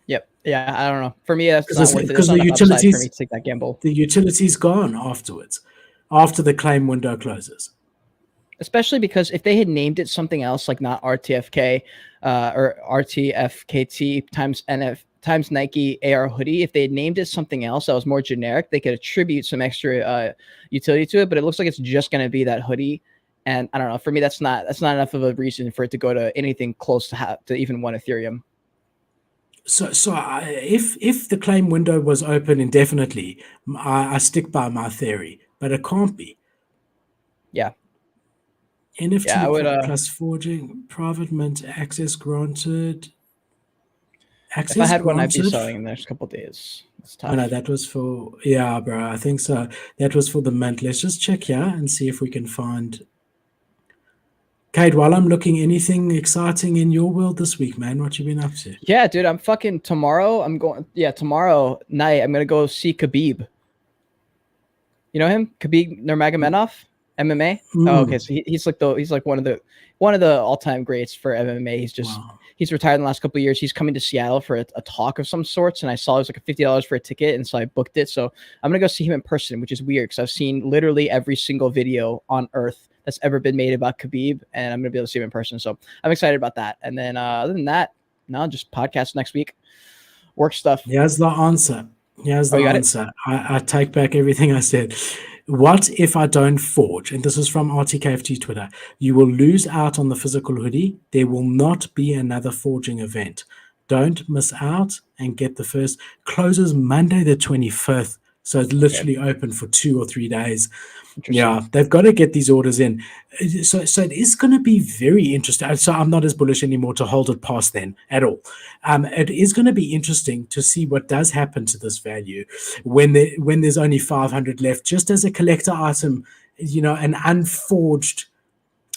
Yep. Yeah, I don't know. For me, that's not worth it. Because the utilities, for me to take that gamble. The utility's gone afterwards, after the claim window closes. Especially because if they had named it something else, like not RTFK or RTFKT times Nike AR hoodie, if they had named it something else that was more generic, they could attribute some extra utility to it. But it looks like it's just going to be that hoodie, and I don't know. For me, that's not enough of a reason for it to go to anything close to even 1 Ethereum. So if the claim window was open indefinitely, I stick by my theory, but it can't be. Yeah. NFT plus forging, private mint, access granted. If I had one, I'd be selling in the next couple of days. It's tough. Oh, no, that was for, bro, I think so. That was for the mint. Let's just check here and see if we can find. Cade, while I'm looking, anything exciting in your world this week, man? What you been up to? Yeah, dude, tomorrow night, I'm going to go see Khabib. You know him? Khabib Nurmagomedov? MMA. Oh, okay. So he's like one of the all-time greats for MMA. He's retired in the last couple of years. He's coming to Seattle for a talk of some sorts, and I saw it was like $50 for a ticket, and so I booked it. So I'm gonna go see him in person, which is weird because I've seen literally every single video on earth that's ever been made about Khabib, and I'm gonna be able to see him in person. So I'm excited about that. And then other than that, no, just podcast next week, work stuff. Here's the answer. I take back everything I said. What if I don't forge? And this is from RTKFT Twitter. You will lose out on the physical hoodie. There will not be another forging event. Don't miss out and get the first. Closes Monday the 25th. So it's literally open for 2 or 3 days. Yeah, they've got to get these orders in. So it is going to be very interesting. So I'm not as bullish anymore to hold it past then at all. It is going to be interesting to see what does happen to this value when there's only 500 left, just as a collector item, an unforged,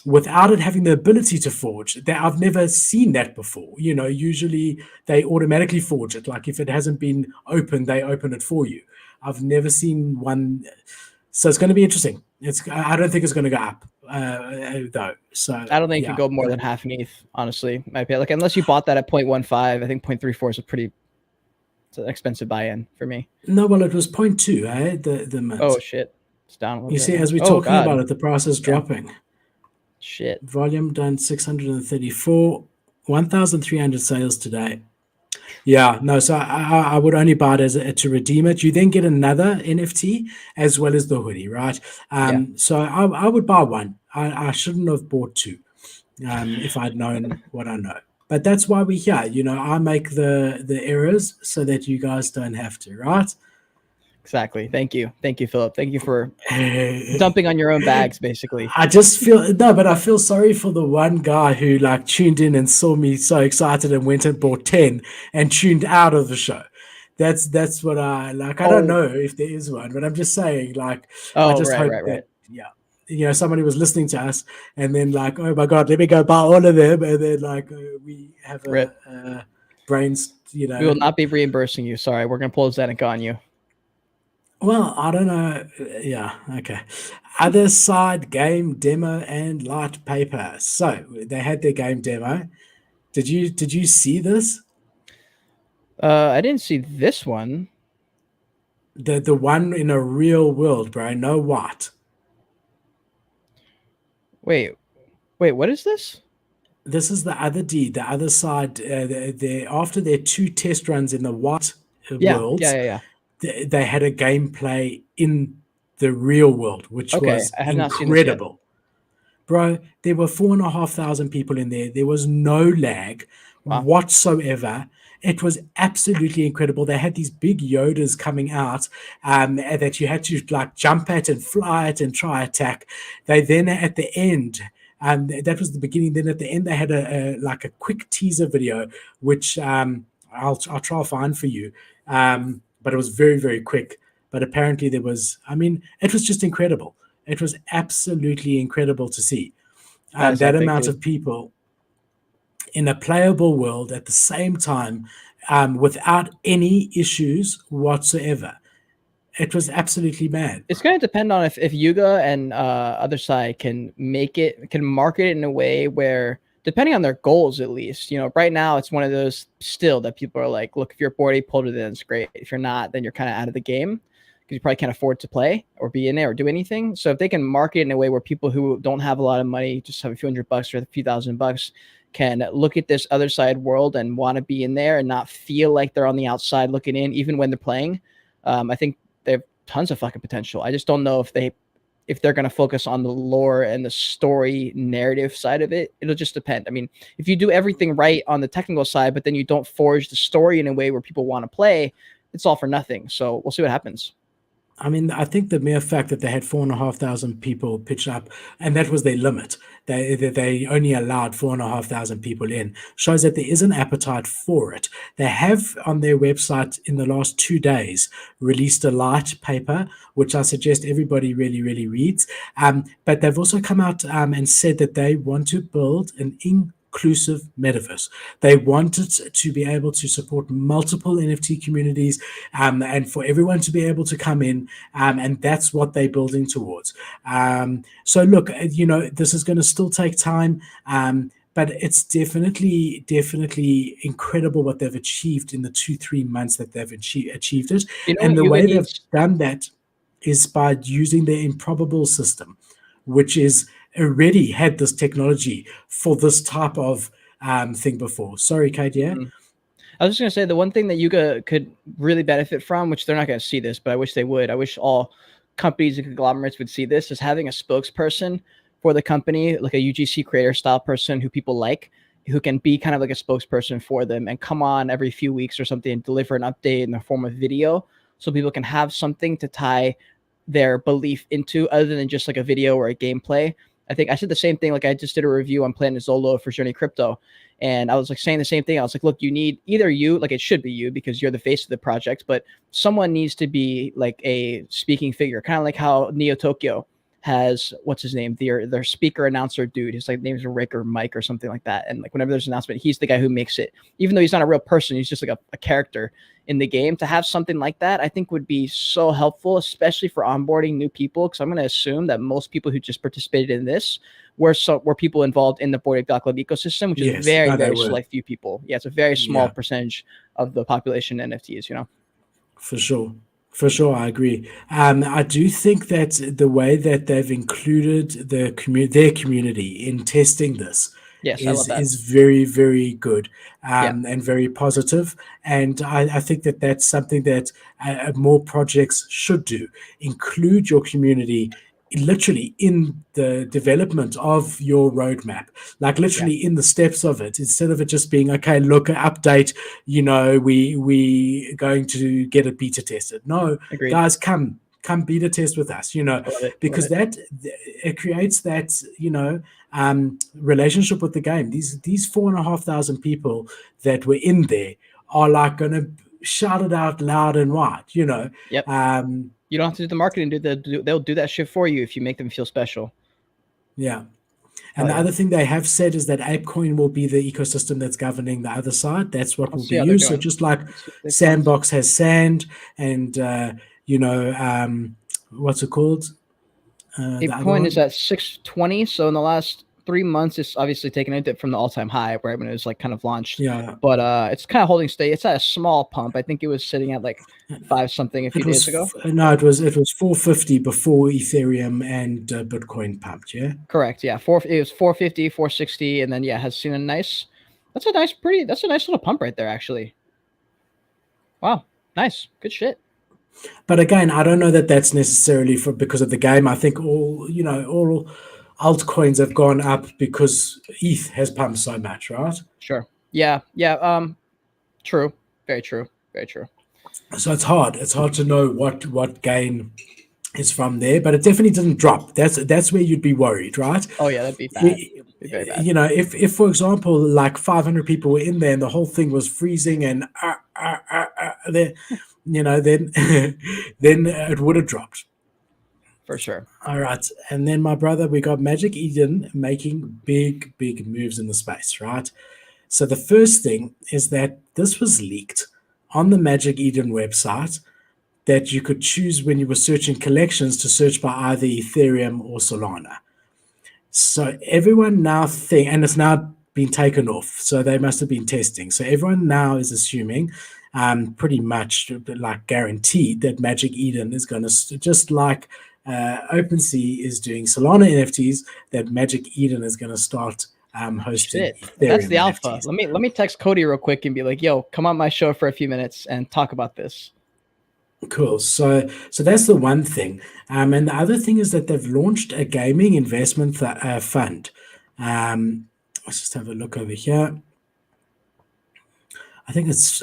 without it having the ability to forge. I've never seen that before. Usually they automatically forge it. Like if it hasn't been opened, they open it for you. I've never seen one. So it's going to be interesting. I don't think it's going to go up, though. So I don't think it could go more than half an ETH, honestly. Might be like, unless you bought that at 0.15, I think 0.34 is it's an expensive buy-in for me. No, well, it was 0.2, eh? The mint. Oh shit, it's down a little bit. You see, as we're talking about it, the price is dropping. Shit. Volume done 634, 1,300 sales today. Yeah, no, so I would only buy it to redeem it. You then get another NFT as well as the hoodie, right? So I would buy one. I shouldn't have bought two if I'd known what I know. But that's why we're here. I make the errors so that you guys don't have to, right? Exactly. Thank you, Philip. Thank you for dumping on your own bags, basically. I feel sorry for the one guy who tuned in and saw me so excited and went and bought 10 and tuned out of the show. That's what I like. I don't know if there is one, but I'm just saying, I just hope that somebody was listening to us and then oh my God, let me go buy all of them, and then we have a brains. We will not be reimbursing you. Sorry, we're gonna pull Zeneca on you. Well, I don't know. Yeah, okay. Otherside game demo and light paper. So they had their game demo. Did you see this? I didn't see this one. The one in a real world, bro. No what? Wait. What is this? This is the other side. After their 2 test runs in the white world. Yeah. They had a gameplay in the real world, which was incredible. Bro, there were 4,500 people in there. There was no lag whatsoever. It was absolutely incredible. They had these big Yodas coming out that you had to jump at and fly at and try attack. They then at the end, that was the beginning. Then at the end, they had a quick teaser video, which I'll try to find for you. But it was very, very quick. But apparently it was just incredible. It was absolutely incredible to see that amount of people in a playable world at the same time without any issues whatsoever. It was absolutely mad. It's going to depend on if EULA and Otherside can market it in a way where, depending on their goals, at least, right now it's one of those still that people are like, look, if you're Bored Ape pulled it in, it's great. If you're not, then you're kind of out of the game because you probably can't afford to play or be in there or do anything. So if they can market it in a way where people who don't have a lot of money, just have a few $100 or a few $1,000 can look at this Otherside world and want to be in there and not feel like they're on the outside looking in, even when they're playing, I think they have tons of fucking potential. I just don't know if they're going to focus on the lore and the story narrative side of it. It'll just depend. I mean, if you do everything right on the technical side, but then you don't forge the story in a way where people want to play, it's all for nothing. So we'll see what happens. I mean, I think the mere fact that they had 4,500 people pitch up, and that was their limit, they only allowed 4,500 people in, shows that there is an appetite for it. They have on their website in the last 2 days released a light paper, which I suggest everybody really, really reads. But they've also come out and said that they want to build an inclusive metaverse. They wanted to be able to support multiple NFT communities and for everyone to be able to come in, and that's what they're building towards. So look, this is going to still take time, but it's definitely incredible what they've achieved in the 2-3 months that they've achieved it. And the way they've done that is by using the improbable system, which is already had this technology for this type of thing before. Sorry, Cade, yeah? I was just going to say the one thing that EULA could really benefit from, which they're not going to see this, but I wish they would. I wish all companies and conglomerates would see this, is having a spokesperson for the company, like a UGC creator style person who people like, who can be kind of like a spokesperson for them and come on every few weeks or something and deliver an update in the form of video, so people can have something to tie their belief into other than just like a video or a gameplay. I think I said the same thing. Like I just did a review on Planet Zolo for Journey Crypto. And I was like saying the same thing. I was like, look, you need either you, like it should be you because you're the face of the project, but someone needs to be like a speaking figure, kind of like how Neo Tokyo has, what's his name? Their speaker announcer dude. His like name's Rick or Mike or something like that. And like whenever there's an announcement, he's the guy who makes it. Even though he's not a real person, he's just like a character in the game. To have something like that, I think would be so helpful, especially for onboarding new people. Because I'm going to assume that most people who just participated in this were people involved in the Bored Ape Yacht Club ecosystem, which is very select few people. Yeah, it's a very small percentage of the population NFTs. You know, for sure. For sure, I agree. I do think that the way that they've included their community in testing this is very, very good and very positive. And I think that that's something that more projects should do. Include your community literally in the development of your roadmap, like literally in the steps of it, instead of it just being, okay, look, update, we going to get it beta tested. No, guys, come beta test with us, because that it creates that, relationship with the game. These 4,500 people that were in there are like going to shout it out loud and wide, Yep. You don't have to do the marketing, dude. They'll do that shit for you if you make them feel special. Yeah. And the other thing they have said is that ApeCoin will be the ecosystem that's governing the Otherside. That's what will be used. So just like Sandbox has Sand and, what's it called? ApeCoin is at 620. So in the last 3 months, it's obviously taken a dip from the all-time high right when it was like kind of launched. Yeah. But it's kind of holding steady. It's at a small pump. I think it was sitting at like 5 something a few days ago. No, it was 450 before Ethereum and Bitcoin pumped. Yeah. Correct. Yeah. It was 450, 460, and then has seen a nice. That's a nice little pump right there, actually. Wow. Nice. Good shit. But again, I don't know that that's necessarily because of the game. I think all altcoins have gone up because ETH has pumped so much, right? Sure. Yeah. True. Very true. Very true. So it's hard. It's hard to know what gain is from there, but it definitely didn't drop. That's where you'd be worried, right? Oh yeah, that'd be bad. Very bad. If for example, like 500 people were in there and the whole thing was freezing and then then it would have dropped. For sure. All right. And then, my brother, we got Magic Eden making big, big moves in the space, right? So the first thing is that this was leaked on the Magic Eden website, that you could choose when you were searching collections to search by either Ethereum or Solana. So everyone now and it's now been taken off. So they must have been testing. So everyone now is assuming pretty much like guaranteed that Magic Eden is going to, just like OpenSea is doing Solana NFTs, that Magic Eden is going to start hosting Ethereum. That's the alpha. NFTs. Let me text Cody real quick and be like, yo, come on my show for a few minutes and talk about this. Cool. So that's the one thing. And the other thing is that they've launched a gaming investment fund. Let's just have a look over here. I think let's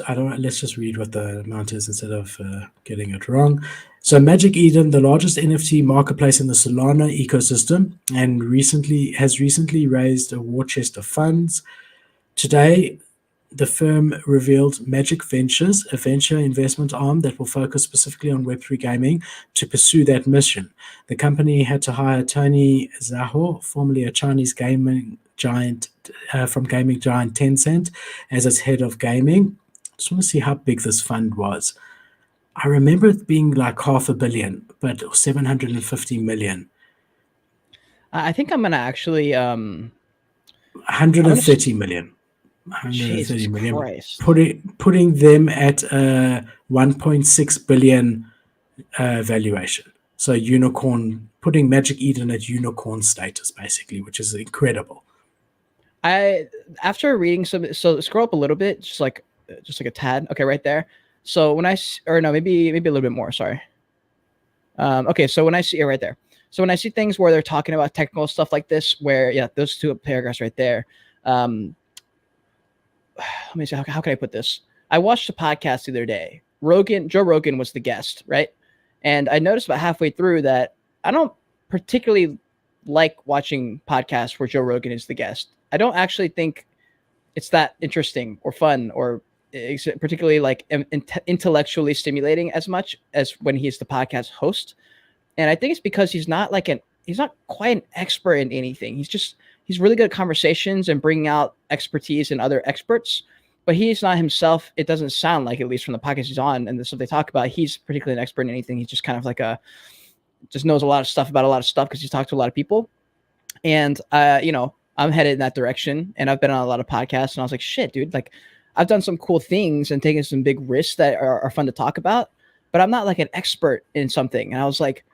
just read what the amount is instead of getting it wrong. So Magic Eden, the largest NFT marketplace in the Solana ecosystem, and has recently raised a war chest of funds. Today, the firm revealed Magic Ventures, a venture investment arm that will focus specifically on Web3 gaming, to pursue that mission. The company had to hire Tony Zhao, formerly a Chinese gaming giant from gaming giant Tencent, as its head of gaming. Just want to see how big this fund was. I remember it being like $500 million, but 750 million. I think I'm going to actually 130 million. 130 million. Christ. Putting them at 1.6 billion valuation. So putting Magic Eden at unicorn status, basically, which is incredible. After reading so scroll up a little bit, just like a tad. Okay, right there. So maybe a little bit more. Sorry. Okay, so when I see it right there. So when I see things where they're talking about technical stuff like this, where those two paragraphs right there. Let me see, how can I put this? I watched a podcast the other day Joe Rogan was the guest, right? And I noticed about halfway through that I don't particularly like watching podcasts where Joe Rogan is the guest. I don't actually think it's that interesting or fun or particularly like intellectually stimulating as much as when he's the podcast host. And I think it's because he's not quite an expert in anything. He's really good at conversations and bringing out expertise in other experts, but he's not himself. It doesn't sound like, at least from the podcast he's on and the stuff they talk about, he's particularly an expert in anything. He's just kind of like just knows a lot of stuff about a lot of stuff because he's talked to a lot of people. And, I'm headed in that direction, and I've been on a lot of podcasts, and I was like, shit, dude, like I've done some cool things and taken some big risks that are fun to talk about, but I'm not like an expert in something. And I was like,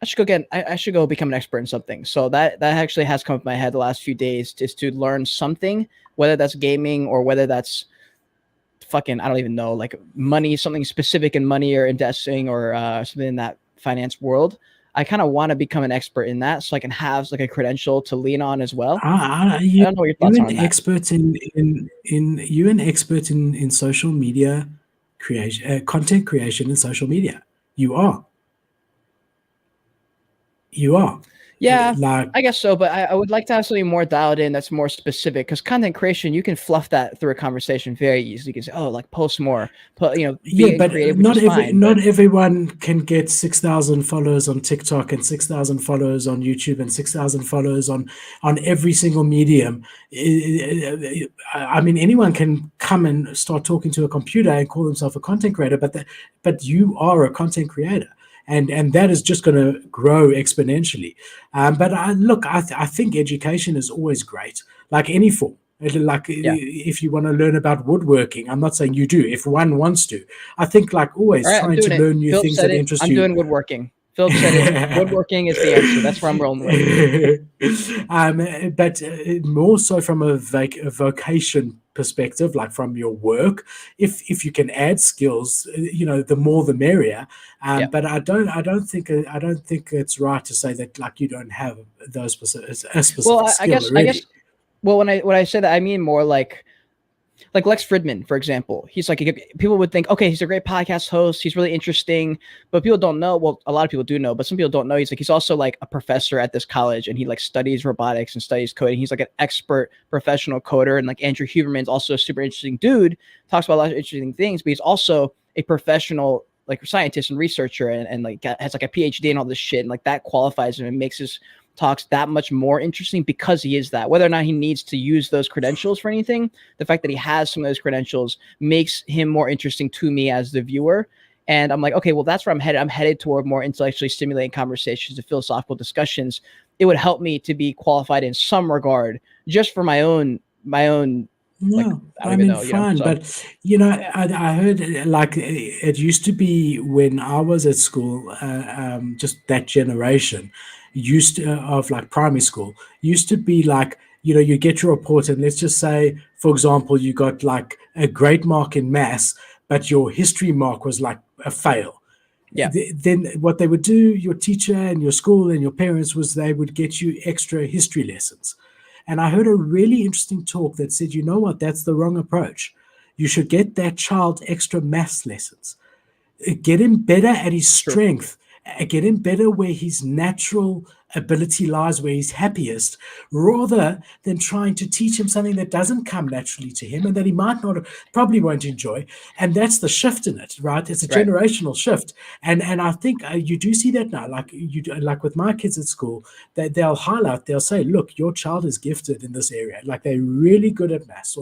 I should go become an expert in something. So that actually has come up in my head the last few days, just to learn something, whether that's gaming or whether that's fucking, I don't even know, like money, something specific in money or investing or something in that finance world. I kind of want to become an expert in that so I can have like a credential to lean on as well. I don't know what your thoughts are on that. You're an expert in social media creation, content creation in social media. You are. Yeah, I guess so, but I would like to have something more dialed in that's more specific, because content creation, you can fluff that through a conversation very easily. You can say, oh, like post more, but not everyone can get 6,000 followers on TikTok and 6,000 followers on YouTube and 6,000 followers on every single medium. I mean, anyone can come and start talking to a computer and call themselves a content creator, but you are a content creator. And that is just going to grow exponentially. But I think education is always great, like any form. If you want to learn about woodworking, I'm not saying you do. If one wants to, I think trying to learn new things that interest you. I'm doing woodworking. Philip said it. Woodworking is the answer. That's where I'm rolling with. But more so from a vocation perspective, like from your work, if you can add skills, the more the merrier. But I don't think it's right to say that like you don't have those specific skill. I guess. Well, when I say that, I mean more like Lex Fridman, for example. He's like, people would think, okay, he's a great podcast host, he's really interesting, but people don't know. Well, a lot of people do know, but some people don't know. He's also like a professor at this college, and he like studies robotics and studies coding. He's like an expert professional coder. And like Andrew Huberman's also a super interesting dude, talks about a lot of interesting things, but he's also a professional like scientist and researcher, and like has like a PhD and all this shit, and like that qualifies him and makes his talks that much more interesting because he is that. Whether or not he needs to use those credentials for anything, the fact that he has some of those credentials makes him more interesting to me as the viewer. And I'm like, okay, well, that's where I'm headed. I'm headed toward more intellectually stimulating conversations and philosophical discussions. It would help me to be qualified in some regard, just for my own. No, fine. But I heard like it used to be when I was at school, just that generation of like primary school used to be like, you get your report, and let's just say, for example, you got like a great mark in maths, but your history mark was like a fail. Yeah. Then what they would do, your teacher and your school and your parents, was they would get you extra history lessons. And I heard a really interesting talk that said, you know what, that's the wrong approach. You should get that child extra maths lessons. Get him better at his strength. Get him better where his natural ability lies, where he's happiest, rather than trying to teach him something that doesn't come naturally to him and that he might not, probably won't enjoy. And that's the shift in it, right? It's a generational shift. And I think you do see that now, like with my kids at school, they'll say, look, your child is gifted in this area. Like they're really good at maths,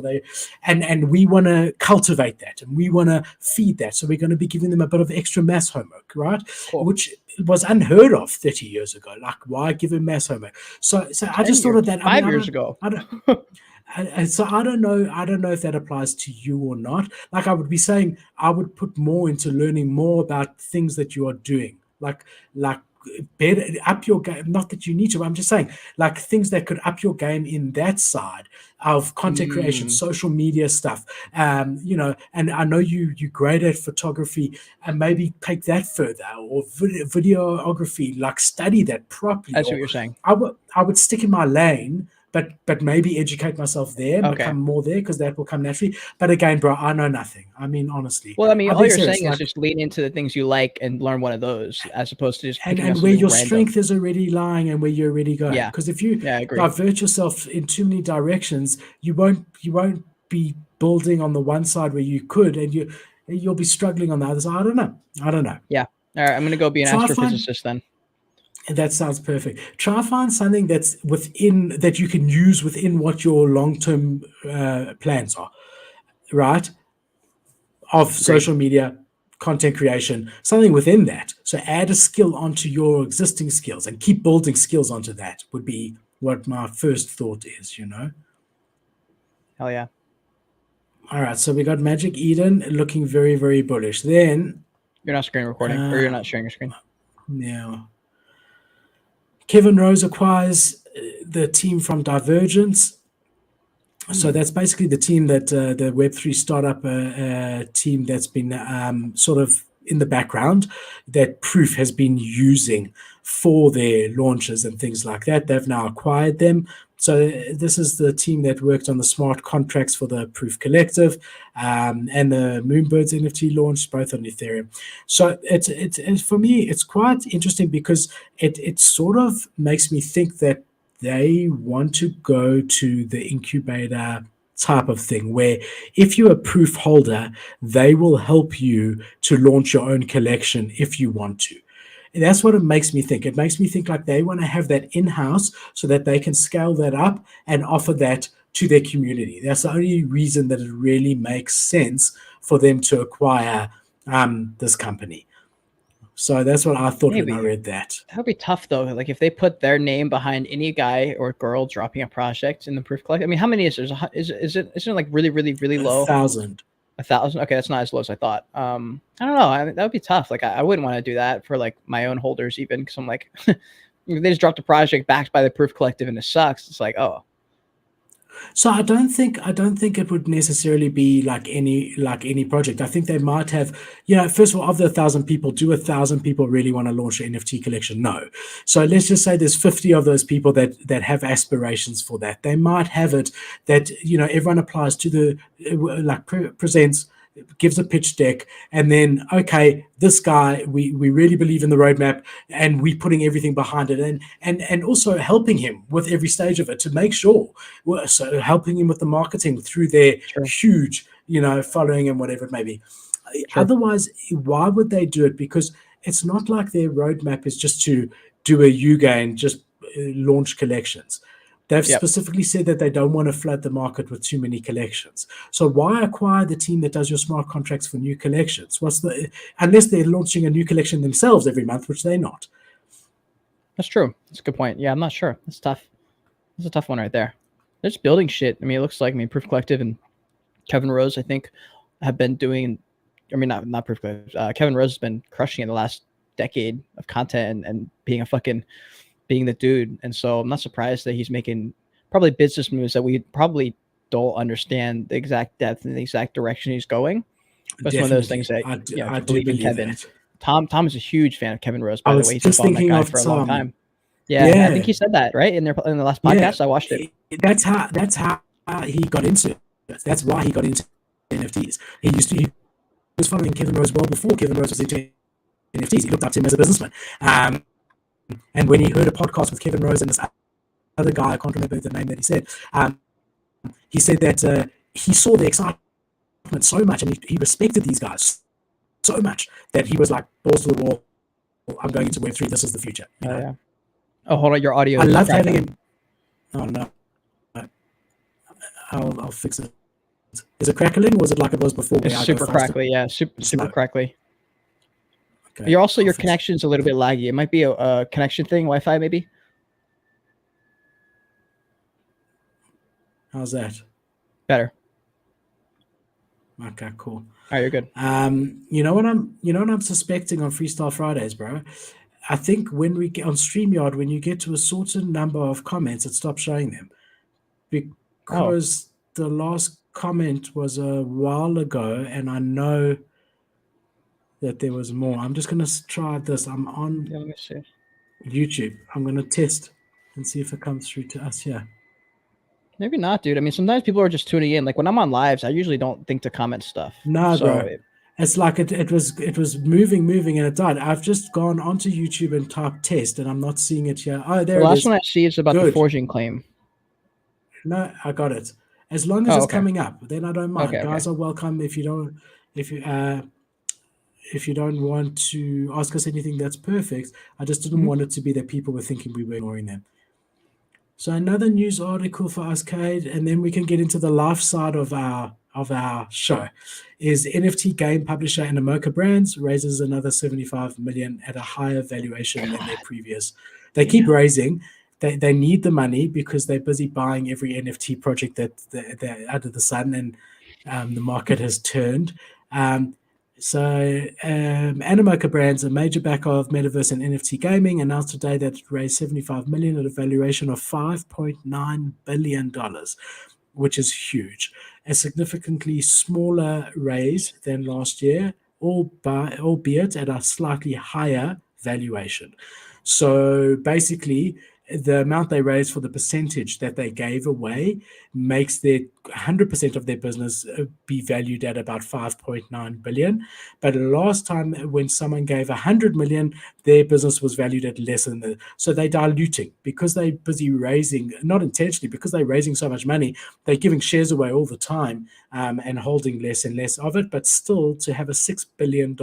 and we want to cultivate that, and we want to feed that. So we're going to be giving them a bit of extra maths homework, right? Cool. Which was unheard of 30 years ago. Like, why give him maths homework? So I just thought of that 5 years ago. So I don't know if that applies to you or not. Like I would be saying, I would put more into learning more about things that you are doing, like better up your game. Not that you need to, but I'm just saying, like things that could up your game in that side of content creation, social media stuff. And I know you're great at photography, and maybe take that further, or videography, like study that properly. That's what you're saying. I would stick in my lane, but maybe educate myself there, become more there, because that will come naturally. But again, bro, I know nothing. I mean, honestly. Well, I mean, all you're saying is just lean into the things you like and learn one of those, as opposed to just picking and where your strength is already lying and where you're already going. Yeah. Because if you divert yourself in too many directions, you won't be building on the one side where you could, and you'll be struggling on the other side. I don't know. Yeah. All right, I'm gonna go be an astrophysicist then. That sounds perfect. Try find something that's within, that you can use within what your long-term plans are, right? Of social media, content creation, something within that. So add a skill onto your existing skills and keep building skills onto that would be what my first thought is, Hell yeah. All right, so we got Magic Eden looking very, very bullish. Then you're not screen recording, or you're not sharing your screen. Yeah. Kevin Rose acquires the team from Divergence. So that's basically the team that the Web3 startup team that's been sort of in the background that Proof has been using for their launches and things like that. They've now acquired them. So this is the team that worked on the smart contracts for the Proof Collective and the Moonbirds NFT launch, both on Ethereum. So it's for me, it's quite interesting because it sort of makes me think that they want to go to the incubator type of thing, where if you're a Proof holder, they will help you to launch your own collection if you want to. And that's what it makes me think. It makes me think like they want to have that in-house so that they can scale that up and offer that to their community. That's the only reason that it really makes sense for them to acquire this company. So that's what I thought when I read that. That would be tough though. Like if they put their name behind any guy or girl dropping a project in the Proof Collective. I mean, how many is there? Is it like really, really, really low? 1,000. 1,000. Okay, that's not as low as I thought. I don't know. I mean, that would be tough. Like I wouldn't want to do that for like my own holders, even because I'm like, they just dropped a project backed by the Proof Collective and it sucks. It's like, oh. So I don't think it would necessarily be like any project. I think they might have, first of all, of the 1,000 people, do 1,000 people really want to launch an NFT collection? No. So let's just say there's 50 of those people that have aspirations for that. They might have it that, everyone applies to the, presents, gives a pitch deck, and then, okay, this guy, we really believe in the roadmap and we're putting everything behind it, and also helping him with every stage of it to make sure, so helping him with the marketing through their huge, following and whatever it may be. Otherwise, why would they do it? Because it's not like their roadmap is just to do a Yuga and just launch collections. They've specifically said that they don't want to flood the market with too many collections. So why acquire the team that does your smart contracts for new collections? Unless they're launching a new collection themselves every month, which they're not. That's true. That's a good point. Yeah, I'm not sure. That's tough. That's a tough one right there. They're just building shit. I mean, it looks like Proof Collective and Kevin Rose, I think, have been doing. I mean, not Proof Collective. Kevin Rose has been crushing in the last decade of content and being the dude. And so I'm not surprised that he's making probably business moves that we probably don't understand the exact depth and the exact direction he's going. But it's one of those things that I believe in Kevin. That. Tom is a huge fan of Kevin Rose, by the way. He's been following that guy for a long time. Yeah, I think he said that, right? In the last podcast, I watched it. That's how he got into it. That's why he got into NFTs. He was following Kevin Rose well before Kevin Rose was into NFTs. He looked up to him as a businessman. And when he heard a podcast with Kevin Rose and this other guy, I can't remember the name that he said that he saw the excitement so much and he respected these guys so much that he was like, balls to the wall, I'm going into Web3, this is the future. Yeah. Oh, hold on, your audio. I love having him. Oh, no. I'll fix it. Is it crackling or is it like it was before? It's super crackly, yeah, super crackly. Okay, your connection's a little bit laggy. It might be a connection thing, Wi-Fi maybe. How's that? Better. Okay, cool. All right, you're good. You know what I'm suspecting on Freestyle Fridays, bro? I think when we get on StreamYard, when you get to a certain number of comments, it stops showing them. Because the last comment was a while ago, and I know that there was more. I'm just going to try this. I'm on let me see. YouTube. I'm going to test and see if it comes through to us here. Maybe not, dude. I mean, sometimes people are just tuning in. Like when I'm on lives, I usually don't think to comment stuff. No, bro. It's like it was moving, and it died. I've just gone onto YouTube and typed test, and I'm not seeing it here. Oh, there it is. The last one I see is about the forging claim. No, I got it. As long as it's coming up, then I don't mind. Guys are welcome. If you don't want to ask us anything, that's perfect. I just didn't want it to be that people were thinking we were ignoring them. So another news article for us, Cade, and then we can get into the life side of our show, is NFT game publisher Animoca Brands raises another 75 million at a higher valuation than their previous. They keep raising. They need the money because they're busy buying every NFT project that under the sun, and the market has turned. So Animoca Brands, a major backer of metaverse and NFT gaming, announced today that it raised 75 million at a valuation of $5.9 billion, which is huge. A significantly smaller raise than last year, albeit at a slightly higher valuation. So basically, the amount they raised for the percentage that they gave away makes their 100% of their business be valued at about 5.9 billion. But last time when someone gave 100 million, their business was valued at less than that. So they're diluting because they're busy raising, not intentionally, because they're raising so much money, they're giving shares away all the time and holding less and less of it. But still, to have a $6 billion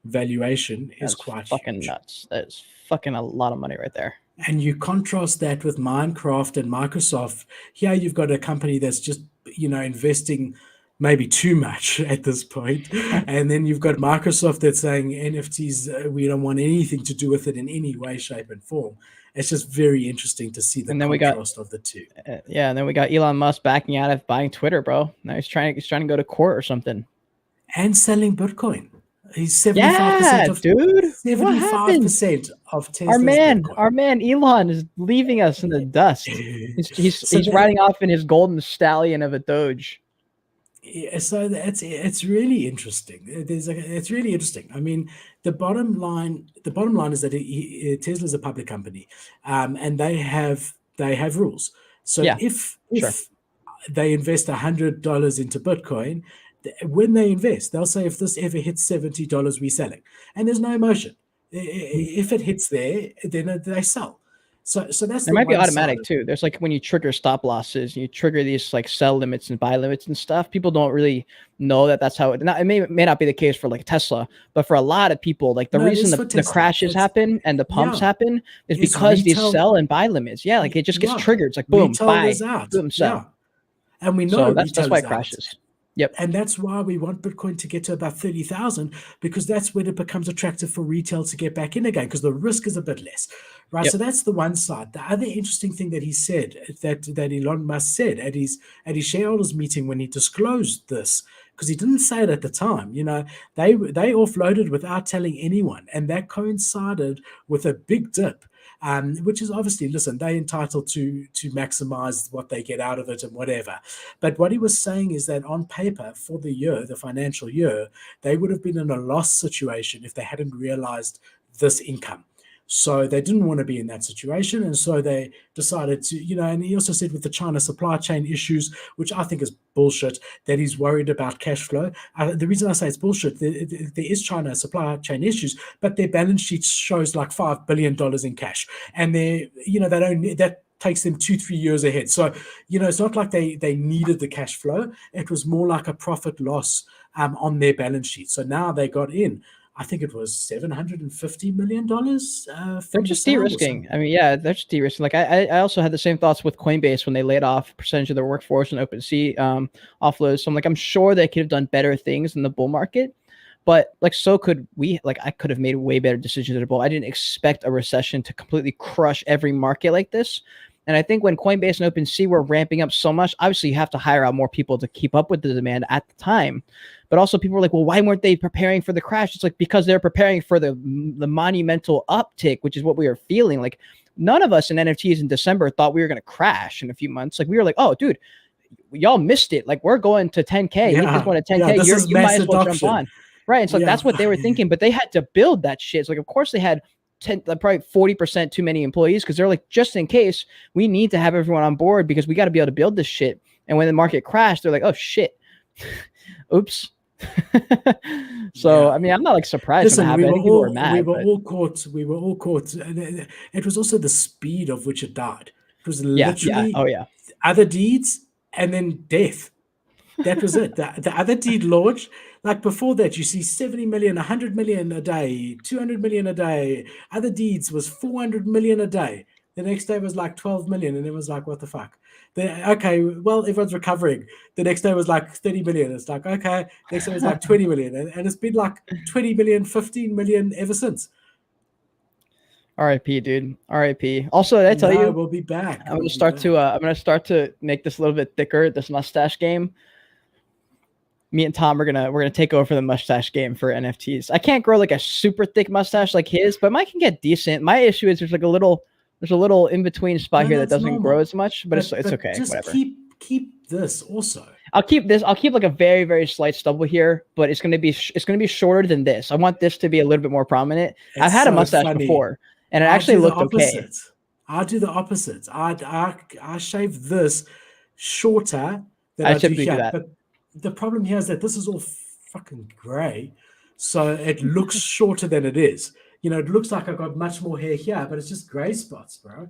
valuation is quite fucking huge. Nuts. That's fucking a lot of money right there. And you contrast that with Minecraft and Microsoft. Here you've got a company that's just, investing maybe too much at this point. And then you've got Microsoft that's saying NFTs, we don't want anything to do with it in any way, shape, and form. It's just very interesting to see the contrast of the two. And then we got Elon Musk backing out of buying Twitter, bro. Now he's trying to go to court or something. And selling Bitcoin. He's 75% of dude. 75% of Tesla's our man Elon is leaving us in the dust. He's riding off in his golden stallion of a Doge. Yeah, so it's really interesting. It's really interesting. I mean, the bottom line is that Tesla's a public company, and they have rules. So if they invest $100 into Bitcoin, when they invest, they'll say if this ever hits $70, we're selling, and there's no emotion. If it hits there, then they sell. So that's it might be automatic too. There's like when you trigger stop losses, you trigger these like sell limits and buy limits and stuff. People don't really know that's how it may not be the case for like Tesla, but for a lot of people, like the reason the crashes happen and the pumps happen is because these sell and buy limits. Yeah, like it just gets triggered. It's like boom, buy, boom, sell. And we know that's why it crashes. Yep. And that's why we want Bitcoin to get to about 30,000, because that's when it becomes attractive for retail to get back in again, because the risk is a bit less, right? Yep. So that's the one side. The other interesting thing that he said, that Elon Musk said at his shareholders meeting when he disclosed this, because he didn't say it at the time, they offloaded without telling anyone, and that coincided with a big dip. Which is obviously, listen, they're entitled to maximize what they get out of it and whatever. But what he was saying is that on paper for the financial year, they would have been in a loss situation if they hadn't realized this income. So they didn't want to be in that situation. And so they decided to, and he also said with the China supply chain issues, which I think is bullshit, that he's worried about cash flow. The reason I say it's bullshit, there is China supply chain issues, but their balance sheet shows like $5 billion in cash. And that takes them 2-3 years ahead. So, it's not like they needed the cash flow. It was more like a profit loss on their balance sheet. So now they got in. I think it was $750 million. They're just de-risking. I mean, yeah, they're just de-risking. Like I also had the same thoughts with Coinbase when they laid off a percentage of their workforce and OpenC offloads. So I'm sure they could have done better things in the bull market, but so could we. I could have made way better decisions in the bull. I didn't expect a recession to completely crush every market like this. And I think when Coinbase and OpenC were ramping up so much, obviously you have to hire out more people to keep up with the demand at the time. But also people were like, well, why weren't they preparing for the crash? It's like, because they're preparing for the monumental uptick, which is what we were feeling. Like none of us in NFTs in December thought we were going to crash in a few months. Like we were like, oh, dude, y'all missed it. Like we're going to 10K. You just want to 10K. You might as well jump on. Right. And so that's what they were thinking, but they had to build that shit. So of course they had probably 40% too many employees, because they're like, just in case, we need to have everyone on board because we got to be able to build this shit. And when the market crashed, they're like, oh shit, oops. So I mean, I'm not like surprised. Listen, when it happened. I think people were mad. We were all caught. It was also the speed of which it died. It was literally other deeds and then death. That was it. The other deed launched. Like before that, you see 70 million, 100 million a day, 200 million a day. Other deeds was 400 million a day. The next day was like 12 million, and it was like, what the fuck? Okay, well, everyone's recovering. The next day was like 30 million. It's like, okay. Next day was like 20 million. And it's been like 20 million, 15 million ever since. RIP, dude. RIP. Also, did I tell you? We'll be back. I'm gonna start to make this a little bit thicker, this mustache game. Me and Tom we're gonna take over the mustache game for NFTs. I can't grow like a super thick mustache like his, but mine can get decent. My issue is there's a little in between spot here that doesn't grow as much, but it's okay. Just whatever. Keep this also. I'll keep this. I'll keep like a very, very slight stubble here, but it's gonna be shorter than this. I want this to be a little bit more prominent. I've had a mustache before, and it actually looked okay. I'll do the opposite. I shave this shorter than I typically do that. But the problem here is that this is all fucking gray, so it looks shorter than it is. You know, it looks like I've got much more hair here, but it's just gray spots, bro.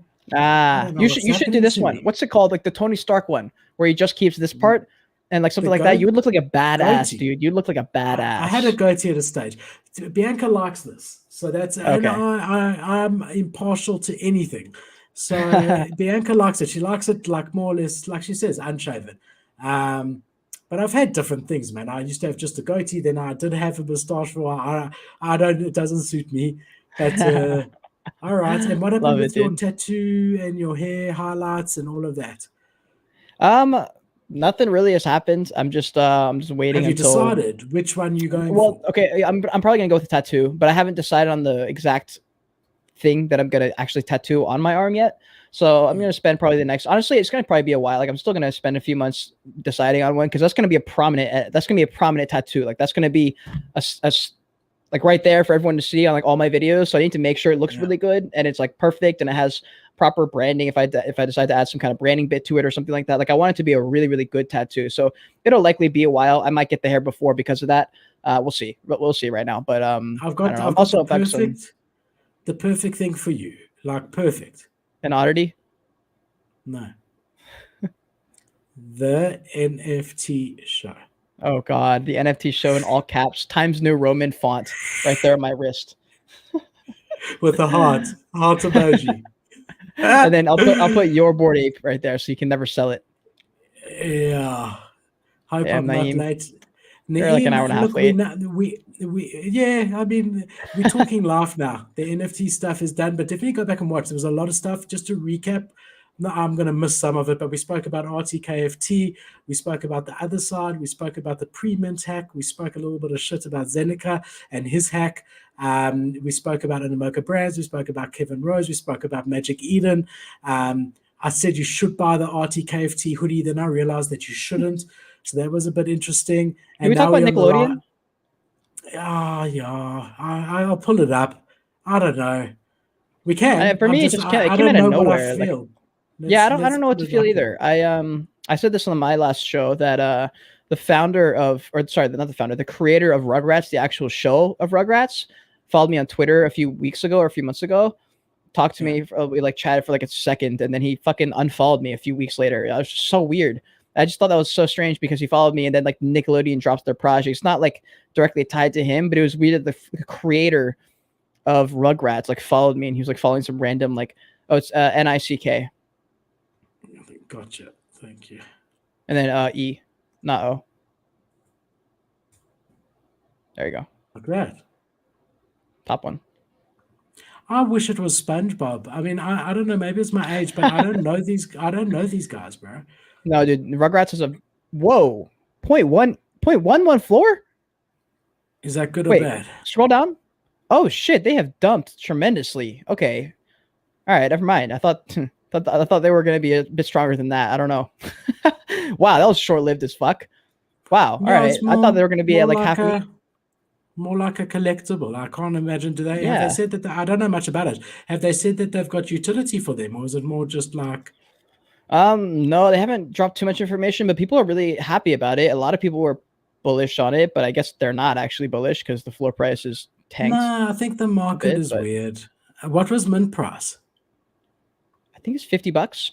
You should do this one. What's it called? Like the Tony Stark one, where he just keeps this part and like something like that. You would look like a badass, dude. You'd look like a badass. I had a goatee at a stage. Bianca likes this, so that's okay. And I'm impartial to anything. So Bianca likes it. She likes it like more or less, like she says, unshaven. But I've had different things, man. I used to have just a goatee. Then I did have a moustache for a while. It doesn't suit me. But all right. And what happened with your tattoo and your hair highlights and all of that? Nothing really has happened. I'm just waiting. Have you decided which one you're going for? Okay. I'm probably gonna go with the tattoo, but I haven't decided on the exact thing that I'm gonna actually tattoo on my arm yet. So I'm going to spend probably honestly, it's going to probably be a while. Like I'm still going to spend a few months deciding on one, because that's going to be a prominent tattoo. Like that's going to be a like right there for everyone to see on like all my videos. So I need to make sure it looks really good and it's like perfect and it has proper branding. If I decide to add some kind of branding bit to it or something like that, like I want it to be a really, really good tattoo. So it'll likely be a while. I might get the hair before because of that. We'll see. We'll see right now. But I've got the perfect thing for you. Like perfect. An oddity? No. The NFT show. Oh God, the NFT show in all caps, Times New Roman font, right there on my wrist. With a heart emoji. And then I'll put your Bored Ape right there, so you can never sell it. Yeah. Hope I'm not late. They're like an hour and a half late. I mean, we're talking laugh now. The NFT stuff is done, but definitely go back and watch. There was a lot of stuff. Just to recap, I'm going to miss some of it, but we spoke about RTKFT. We spoke about the Otherside. We spoke about the pre-mint hack. We spoke a little bit of shit about Zeneca and his hack. We spoke about Animoca Brands. We spoke about Kevin Rose. We spoke about Magic Eden. I said you should buy the RTKFT hoodie. Then I realized that you shouldn't. So that was a bit interesting. And we talk about Nickelodeon? Yeah. I'll pull it up. I don't know. We can. For me, it came out of nowhere. I don't know what to feel either. I said this on my last show that the creator of Rugrats, the actual show of Rugrats, followed me on Twitter a few months ago. Talked to me, we like chatted for like a second, and then he fucking unfollowed me a few weeks later. It was so weird. I just thought that was so strange because he followed me and then like Nickelodeon drops their project. It's not like directly tied to him, but it was weird that the creator of Rugrats like followed me and he was like following some random like, it's NICK. Gotcha. Thank you. And then E, not O. There you go. Like that. Top one. I wish it was SpongeBob. I mean, I don't know. Maybe it's my age, but I don't know these guys, bro. No, dude. Rugrats is a 0.11 floor. Is that good or bad? Scroll down. Oh shit! They have dumped tremendously. Okay. All right. Never mind. I thought they were going to be a bit stronger than that. I don't know. Wow, that was short lived as fuck. Wow. All right. I thought they were going to be at like half. More like a collectible. I can't imagine. Have they said that? I don't know much about it. Have they said that they've got utility for them, or is it more just like? No, they haven't dropped too much information, but people are really happy about it. A lot of people were bullish on it, but I guess they're not actually bullish because the floor price is tanked. No, I think the market is weird. What was mint price? I think it's $50.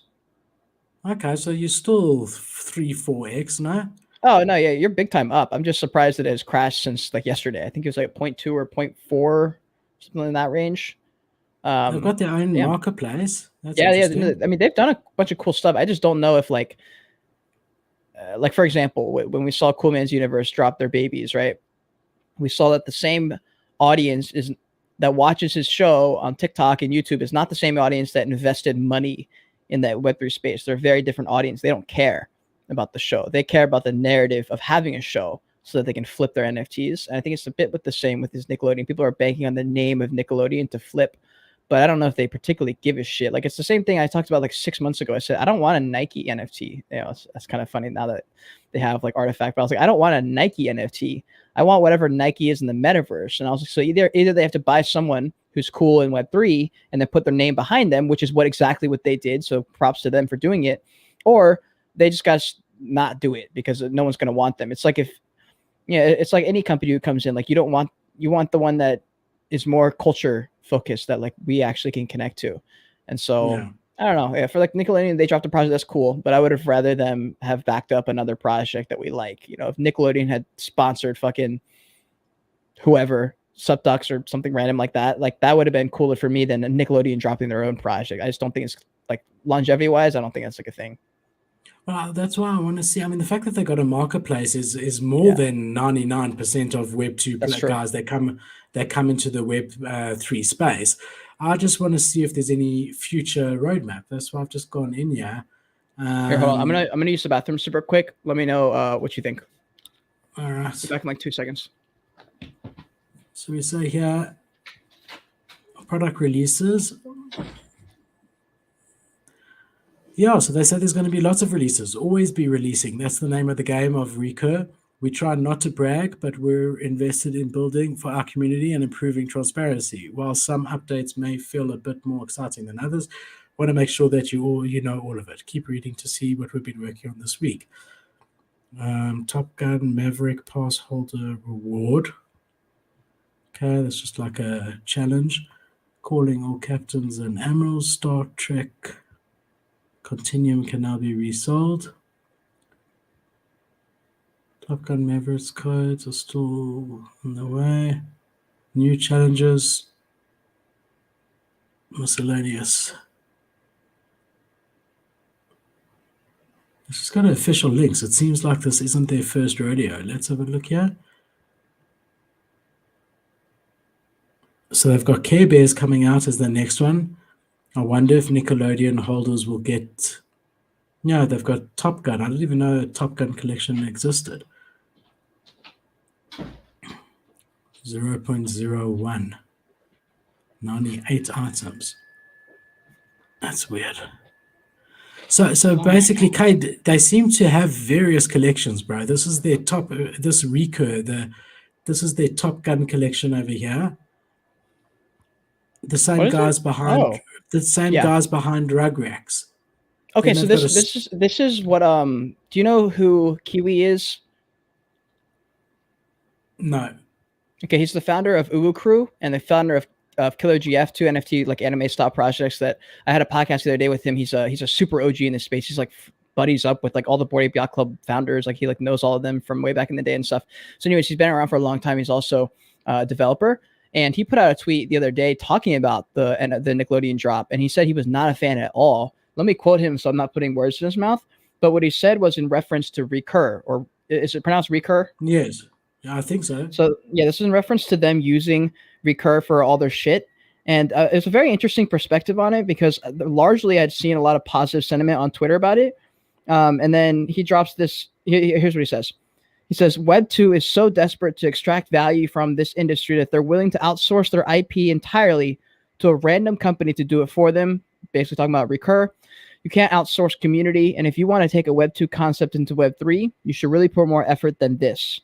Okay, so you're still 3-4x, no? Oh no, yeah, you're big time up. I'm just surprised that it has crashed since like yesterday. I think it was like 0.2 or 0.4, something in that range. They've got their own marketplace. That's yeah. I mean, they've done a bunch of cool stuff. I just don't know if like for example, when we saw Cool Man's Universe drop their babies, right? We saw that the same audience that watches his show on TikTok and YouTube is not the same audience that invested money in that Web3 space. They're a very different audience. They don't care about the show. They care about the narrative of having a show so that they can flip their NFTs. And I think it's a bit with the same with this Nickelodeon. People are banking on the name of Nickelodeon to flip, but I don't know if they particularly give a shit. Like, it's the same thing I talked about like 6 months ago. I said, I don't want a Nike NFT. You know, that's kind of funny now that they have like Artifact, but I was like, I don't want a Nike NFT. I want whatever Nike is in the metaverse. And I was like, so either they have to buy someone who's cool in Web3 and then put their name behind them, which is exactly what they did. So props to them for doing it. Or they just got to not do it because no one's going to want them. It's like it's like any company who comes in, like you want the one that is more culture focused that like we actually can connect to. And so I don't know. Yeah, for like Nickelodeon, they dropped a project that's cool, but I would have rather them have backed up another project that we like. You know, if Nickelodeon had sponsored fucking whoever, Subducks or something random like that would have been cooler for me than a Nickelodeon dropping their own project. I just don't think it's like longevity wise. I don't think that's like a thing. Well, that's why I want to see. I mean, the fact that they got a marketplace is more than 99% of Web2 guys that come into the Web3 space. I just want to see if there's any future roadmap. That's why I've just gone in here. Here, hold on. I'm gonna use the bathroom super quick. Let me know what you think. All right. Be back in like 2 seconds. So we say here, product releases. Yeah, so they said there's going to be lots of releases. Always be releasing. That's the name of the game of Recur. We try not to brag, but we're invested in building for our community and improving transparency. While some updates may feel a bit more exciting than others, want to make sure that you know all of it. Keep reading to see what we've been working on this week. Top Gun Maverick Pass Holder Reward. Okay, that's just like a challenge. Calling all captains and admirals. Star Trek Continuum can now be resold. Top Gun Mavericks codes are still on the way. New challenges. Miscellaneous. It's just got official links. It seems like this isn't their first rodeo. Let's have a look here. So they've got Care Bears coming out as the next one. I wonder if Nickelodeon holders will get... No, they've got Top Gun. I didn't even know a Top Gun collection existed. 0.01. 98 items. That's weird. So basically, Cade, they seem to have various collections, bro. This is their top... This Recur, this is their Top Gun collection over here. The same guys behind... The same guys behind Rugrats. Okay, so this is what do you know who Kiwi is? No. Okay, he's the founder of Uwu Crew and the founder of Killer GF, two NFT like anime style projects that I had a podcast the other day with him. He's a super OG in this space. He's like buddies up with like all the Bored Ape Yacht Club founders. Like he like knows all of them from way back in the day and stuff. So anyways, he's been around for a long time. He's also a developer. And he put out a tweet the other day talking about the Nickelodeon drop. And he said he was not a fan at all. Let me quote him so I'm not putting words in his mouth. But what he said was in reference to Recur, or is it pronounced Recur? Yes. Yeah, I think so. So yeah, this is in reference to them using Recur for all their shit. And it's a very interesting perspective on it because largely I'd seen a lot of positive sentiment on Twitter about it. And then he drops this. Here's what he says. He says, Web 2 is so desperate to extract value from this industry that they're willing to outsource their IP entirely to a random company to do it for them. Basically talking about Recur. You can't outsource community. And if you want to take a Web 2 concept into Web 3, you should really put more effort than this.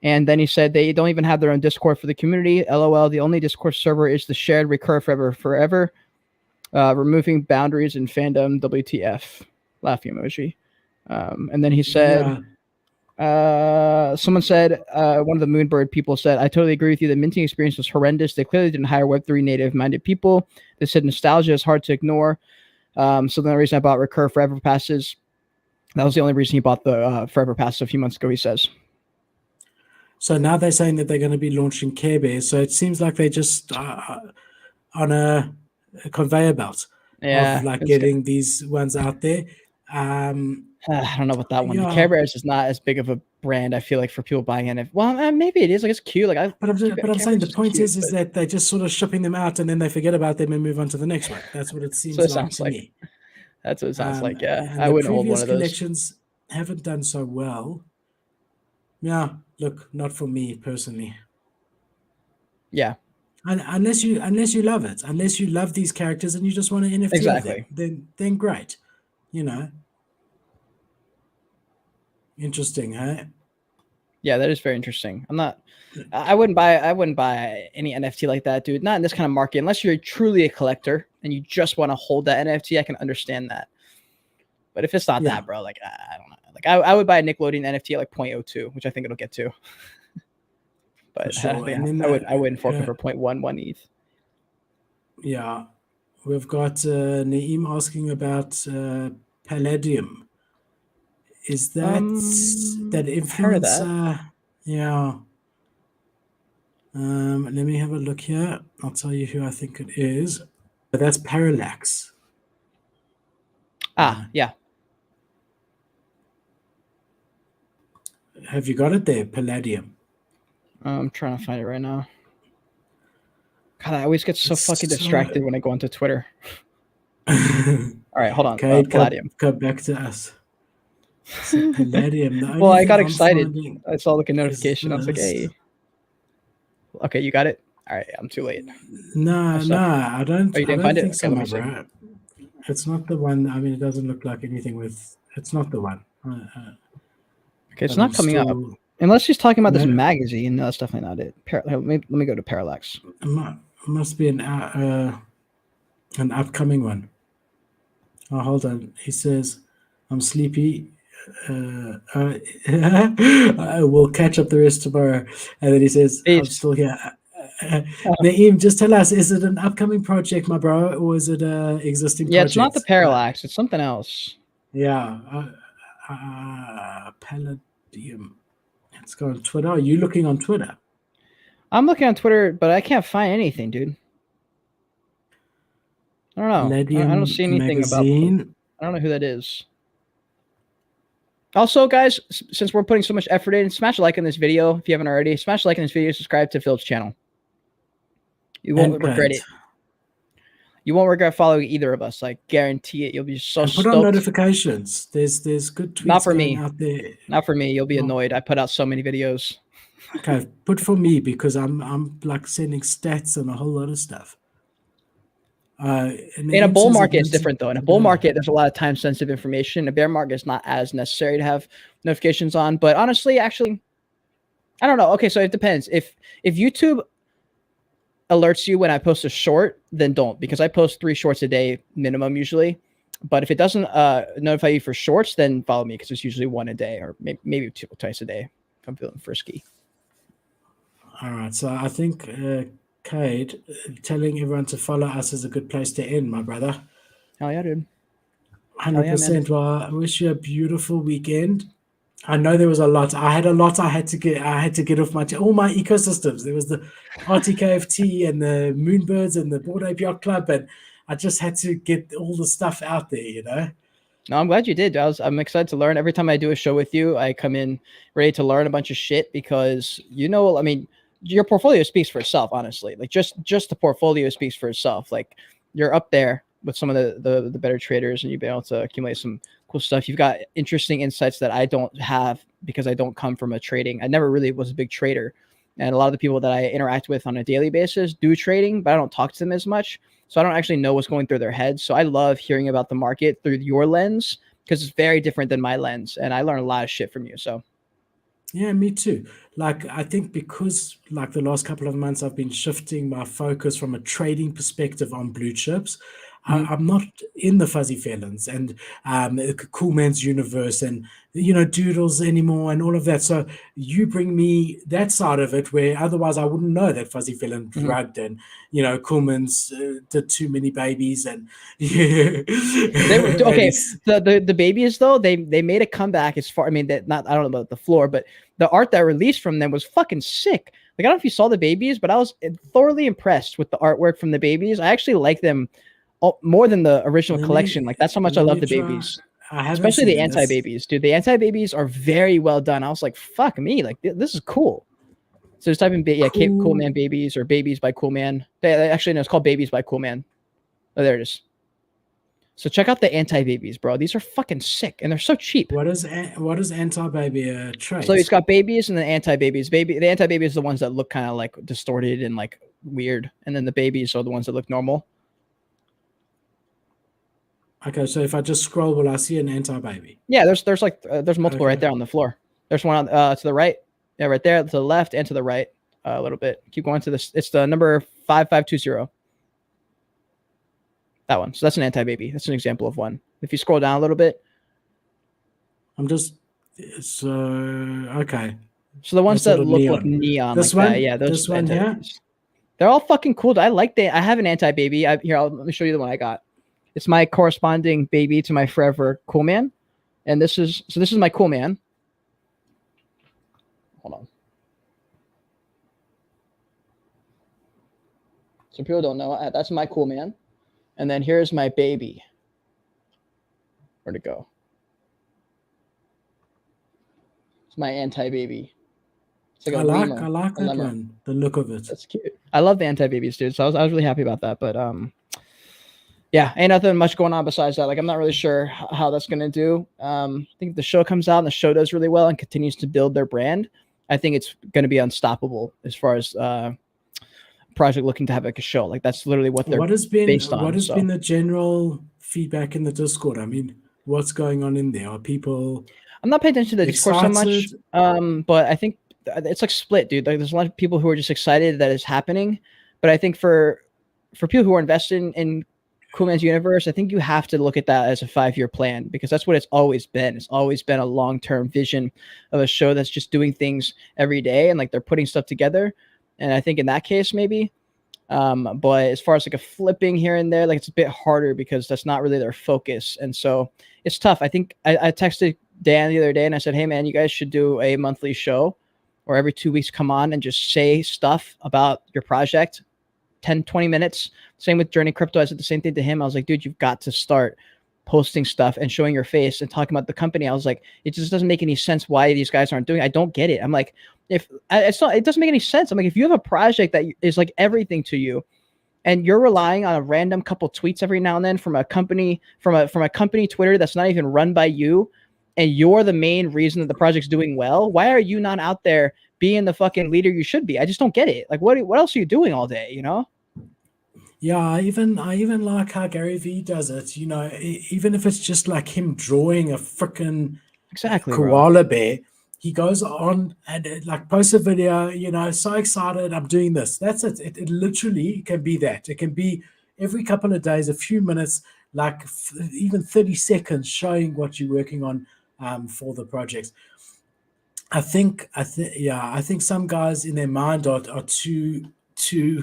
And then he said they don't even have their own Discord for the community. LOL. The only Discord server is the shared recur forever. Removing boundaries in fandom. WTF. Laughing emoji. And then he said, someone said, one of the Moonbird people said, I totally agree with you. The minting experience was horrendous. They clearly didn't hire Web3 native minded people. They said nostalgia is hard to ignore. So the reason I bought recur forever passes, that was the only reason he bought the forever pass a few months ago, he says. So now they're saying that they're going to be launching Care Bears. So it seems like they're just on a conveyor belt of like getting these ones out there. I don't know about that one. Yeah. Care Bears is not as big of a brand, I feel like, for people buying it. Well, maybe it is. Like, it's cute. Like, but I'm saying the point is that they're just sort of shipping them out and then they forget about them and move on to the next one. That's what it seems like to me. That's what it sounds like. Yeah, I wouldn't hold one of those. Collections haven't done so well. Yeah, look, not for me personally. Yeah, unless you love it, unless you love these characters and you just want to NFT exactly, then great, you know. Interesting, huh? Yeah, that is very interesting. I wouldn't buy any NFT like that, dude. Not in this kind of market, unless you're truly a collector and you just want to hold that NFT. I can understand that, but if it's not that, bro, like I don't know. Like I would buy a Nickelodeon NFT at like 0.02, which I think it'll get to. But sure. I wouldn't fork it for 0.11 ETH. Yeah, we've got Naeem asking about Palladium. Is that influence? Yeah. Let me have a look here. I'll tell you who I think it is. But that's Parallax. Yeah. Have you got it there, Palladium? I'm trying to find it right now. God, I always get so fucking distracted when I go onto Twitter. All right, hold on. Cade, Palladium. Come back to us. So Palladium. Well, I got excited. I saw like a notification. I was like, hey. Okay, you got it? All right, I'm too late. No, I don't. Oh, you didn't find it? Think so, my bro. It's not the one. I mean, it doesn't look like anything with. It's not the one. Okay, it's not coming up. Unless she's talking about this magazine. No, that's definitely not it. Let me go to Parallax. It must be an upcoming one. Oh, hold on. He says, I'm sleepy. I will catch up the rest tomorrow. And then he says, I'm still here. Naeem, just tell us, is it an upcoming project, my bro, or is it an existing project? Yeah, it's not the Parallax. It's something else. Yeah. Palladium. Let's go on Twitter. Are you looking on Twitter? I'm looking on Twitter, but I can't find anything, dude. I don't know. Palladium I don't see anything magazine. about. I don't know who that is. Also, guys, since we're putting so much effort in, smash a like on this video if you haven't already. Smash a like on this video. Subscribe to Phil's channel. You won't regret it. You won't regret following either of us. I guarantee it. You'll be so stoked. Put on notifications. There's good tweets Not for me. out there. Not for me. You'll be annoyed. I put out so many videos. Okay, put for me because I'm like sending stats and a whole lot of stuff. In a bull market, it's different though. In a bull market, there's a lot of time-sensitive information. A bear market is not as necessary to have notifications on. But honestly, actually, I don't know. Okay, so it depends. If YouTube alerts you when I post a short, then don't, because I post 3 shorts a day minimum usually. But if it doesn't notify you for shorts, then follow me because it's usually 1 a day or maybe 2 twice a day if I'm feeling frisky. All right, so I think Cade, telling everyone to follow us is a good place to end, my brother. Hell yeah, dude. 100%. Well, I wish you a beautiful weekend. I know there was a lot. I had a lot. I had to get off all my ecosystems. There was the RTKFT and the Moonbirds and the Bored Ape Yacht Club, and I just had to get all the stuff out there, you know. No, I'm glad you did. I'm excited to learn. Every time I do a show with you, I come in ready to learn a bunch of shit because, I mean, your portfolio speaks for itself, honestly. Like just the portfolio speaks for itself. Like you're up there with some of the better traders, and you've been able to accumulate some cool stuff. You've got interesting insights that I don't have because I don't come from a trading. I never really was a big trader. And a lot of the people that I interact with on a daily basis do trading, but I don't talk to them as much. So I don't actually know what's going through their heads. So I love hearing about the market through your lens because it's very different than my lens. And I learn a lot of shit from you. So Yeah, me too. Like, I think because like the last couple of months, I've been shifting my focus from a trading perspective on blue chips. Mhm. I'm not in the fuzzy felons and cool man's universe and doodles anymore and all of that. So you bring me that side of it where otherwise I wouldn't know that fuzzy felon Mhm. drugged and cool man's did too many babies and They were and okay. he's The babies though, they made a comeback as far. I mean, that not I don't know about the floor, but the art that released from them was fucking sick. Like, I don't know if you saw the babies, but I was thoroughly impressed with the artwork from the babies. I actually like them more than the original collection. Like, that's how much I let love me the try. babies, I haven't especially the seen this. anti-babies, dude. The anti-babies are very well done. I was like, fuck me, like this is cool. So just type in Cool Cool. Man Babies or Babies by Cool Man. Actually, no, it's called Babies by Cool Man. Oh, there it is. So check out the anti-babies, bro. These are fucking sick, and they're so cheap. What is anti-baby a So it's trait? got babies and then anti-babies. The anti-babies are the ones that look kind of like distorted and like weird, and then the babies are the ones that look normal. Okay, so if I just scroll, will I see an anti-baby? Yeah, there's multiple right Okay. there on the floor. There's one on to the right, yeah, right there to the left and to the right a little bit. Keep going to this. It's the number 5520. That one. So that's an anti-baby. That's an example of one. If you scroll down a little bit, I'm just so okay. so the ones That's that sort of look like neon. neon This like that, one, yeah, those this are the one here. anti-babies. They're all fucking cool. I like that. I have an anti-baby. Let me show you the one I got. It's my corresponding baby to my forever cool man. And this is my cool man. Hold on. So people don't know. That's my cool man. And then here's my baby. Where'd it go? It's my anti-baby. It's like I like that lemur. one. The look of it. That's cute. I love the anti-babies, dude. So I was really happy about that. But yeah, ain't nothing much going on besides that. Like, I'm not really sure how that's going to do. I think if the show comes out and the show does really well and continues to build their brand, I think it's going to be unstoppable as far as project looking to have like a show. Like, that's literally what they're based on. What has been the general feedback in the Discord? I mean, what's going on in there? Are people I'm not paying attention to the Discord so much, excited? but I think it's like split, dude. Like, there's a lot of people who are just excited that it's happening, but I think for people who are invested in Cool Man's universe, I think you have to look at that as a 5-year plan, because that's what it's always been. It's always been a long-term vision of a show that's just doing things every day and like they're putting stuff together. And I think in that case, maybe. But as far as like a flipping here and there, like, it's a bit harder because that's not really their focus. And so it's tough. I think I texted Dan the other day and I said, hey man, you guys should do a monthly show or every 2 weeks come on and just say stuff about your project, 10, 20 minutes. Same with Journey Crypto. I said the same thing to him. I was like, dude, you've got to start posting stuff and showing your face and talking about the company. I was like, it just doesn't make any sense why these guys aren't doing it. I don't get it. I'm like, it doesn't make any sense. I'm like, if you have a project that is like everything to you and you're relying on a random couple tweets every now and then from a company, from a company Twitter that's not even run by you, and you're the main reason that the project's doing well, why are you not out there being the fucking leader you should be? I just don't get it. Like, what else are you doing all day, you know? Yeah, I even like how Gary Vee does it. Even if it's just like him drawing a freaking Exactly, koala bear, he goes on and like posts a video. So excited, I'm doing this. That's it. It literally can be that. It can be every couple of days, a few minutes, like even 30 seconds, showing what you're working on for the projects. I think some guys in their mind are too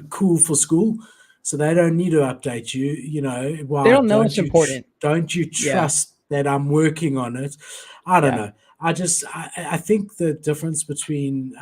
cool for school, so they don't need to update you. Why they don't know it's important. Don't you trust that I'm working on it? I don't know. I think the difference between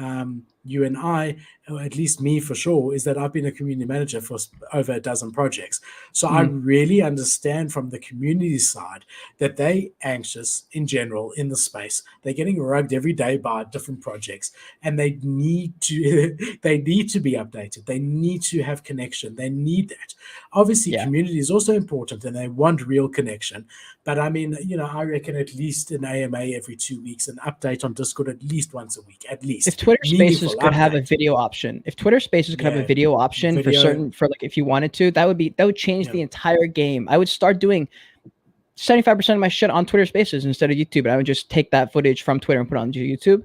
you and I, or at least me for sure, is that I've been a community manager for over a dozen projects. So I really understand from the community side that they anxious in general in the space. They're getting rugged every day by different projects, and they need to be updated. They need to have connection. They need that. Obviously, community is also important, and they want real connection. But I mean, I reckon at least an AMA every 2 weeks, an update on Discord at least once a week, at least. If Twitter Spaces could have a video option, for like if you wanted to, that would change the entire game. I would start doing 75% of my shit on Twitter Spaces instead of YouTube, and I would just take that footage from Twitter and put it on YouTube.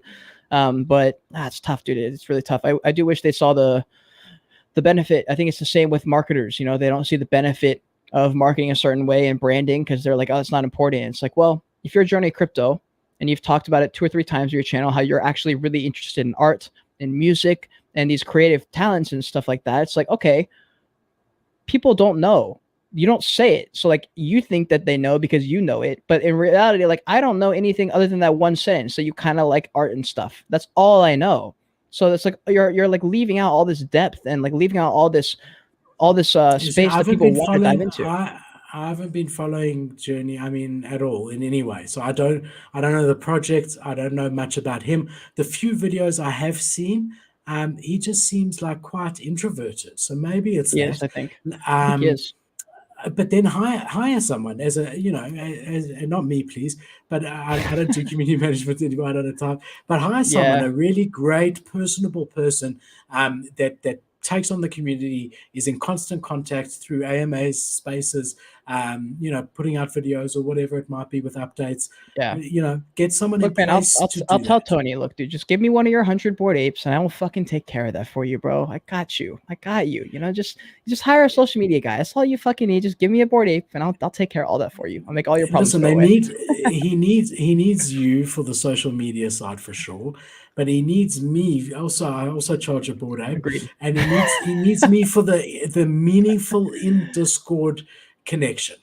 But it's tough, dude. It's really tough. I do wish they saw the benefit. I think it's the same with marketers. You know, they don't see the benefit of marketing a certain way and branding because they're like, oh, it's not important. It's like, well, if you're a journey crypto and you've talked about it 2 or 3 times on your channel, how you're actually really interested in art and music and these creative talents and stuff like that, it's like, okay, people don't know. You don't say it. So like you think that they know because you know it. But in reality, like I don't know anything other than that one sentence. So you kind of like art and stuff. That's all I know. So it's like you're like leaving out all this depth and like leaving out all this space that people want to dive into. I haven't been following Journey, I mean, at all in any way. So I don't know the project. I don't know much about him. The few videos I have seen, he just seems like quite introverted. So maybe it's yes, I think he is. But then hire someone as a, you know, as not me, please, but I don't do community management anymore. I don't have time. But hire someone, a really great, personable person that takes on the community, is in constant contact through AMAs, spaces, you know, putting out videos or whatever it might be with updates. Yeah. You know, get someone look, in man, place. I'll tell Tony, look, dude, just give me one of your 100 Bored Apes and I will fucking take care of that for you, bro. I got you. You know, just hire a social media guy. That's all you fucking need. Just give me a Bored Ape and I'll take care of all that for you. I'll make all your problems go away. He needs you for the social media side for sure. But he needs me. Also, I also charge a Bored Ape. Agreed. And he needs me for the meaningful in Discord connection,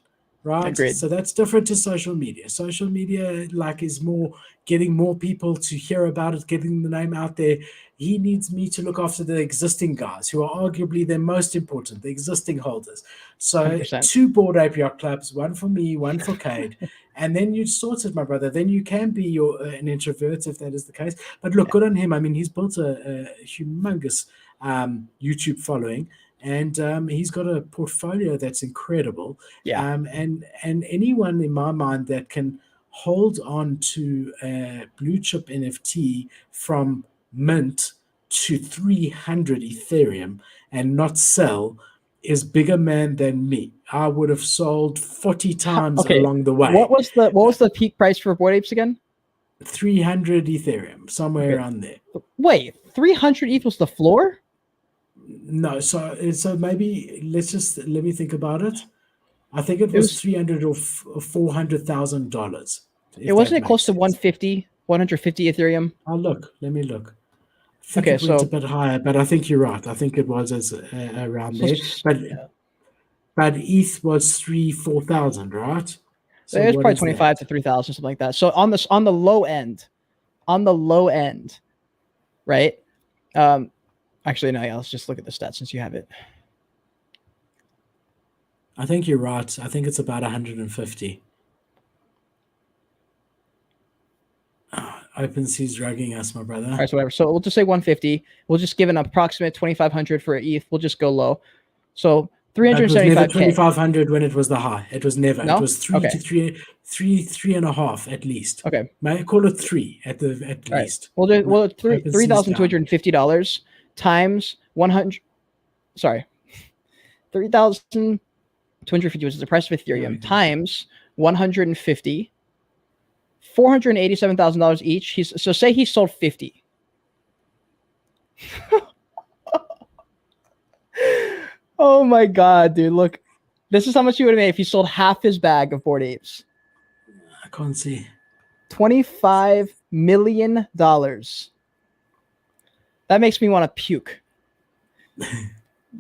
right? Agreed. So that's different to social media. Social media like is more getting more people to hear about it, getting the name out there. He needs me to look after the existing guys who are arguably the most important, the existing holders. So 100%. 2 Bored Ape Yacht Clubs, one for me, one for Cade. And then you sort it, my brother. Then you can be an introvert if that is the case. But look, good on him. I mean, he's built a humongous YouTube following. And he's got a portfolio that's incredible. Yeah. And anyone in my mind that can hold on to a blue chip NFT from mint to 300 Ethereum and not sell is bigger man than me. I would have sold 40 times along the way. What was the peak price for Bored Apes again? 300 Ethereum, somewhere around there. Wait, 300 equals the floor? No, so maybe let me think about it. I think it was $300,000 or $400,000. It wasn't close to 150 Ethereum. Oh, look, let me look. I think it went a bit higher, but I think you're right. I think it was around there. But ETH was 4,000, right? So it was probably 25 to 3,000, something like that. So on the low end, right? Actually, no, let's just look at the stats since you have it. I think you're right. I think it's about 150. OpenC's drugging us, my brother. All right, so whatever. So we'll just say 150. We'll just give an approximate 2,500 for ETH. We'll just go low. So 375K. 2,500 when it was the high. It was never. No? It was 3.5 at least. Okay. May I call it 3 at least. Right. We'll do $3,250 times 100. Sorry, 3,250, which is the price of Ethereum, times 150. $487,000 each. So say he sold 50. Oh my god, dude! Look, this is how much he would have made if he sold half his bag of Bored Apes. I can't see. $25 million. That makes me want to puke.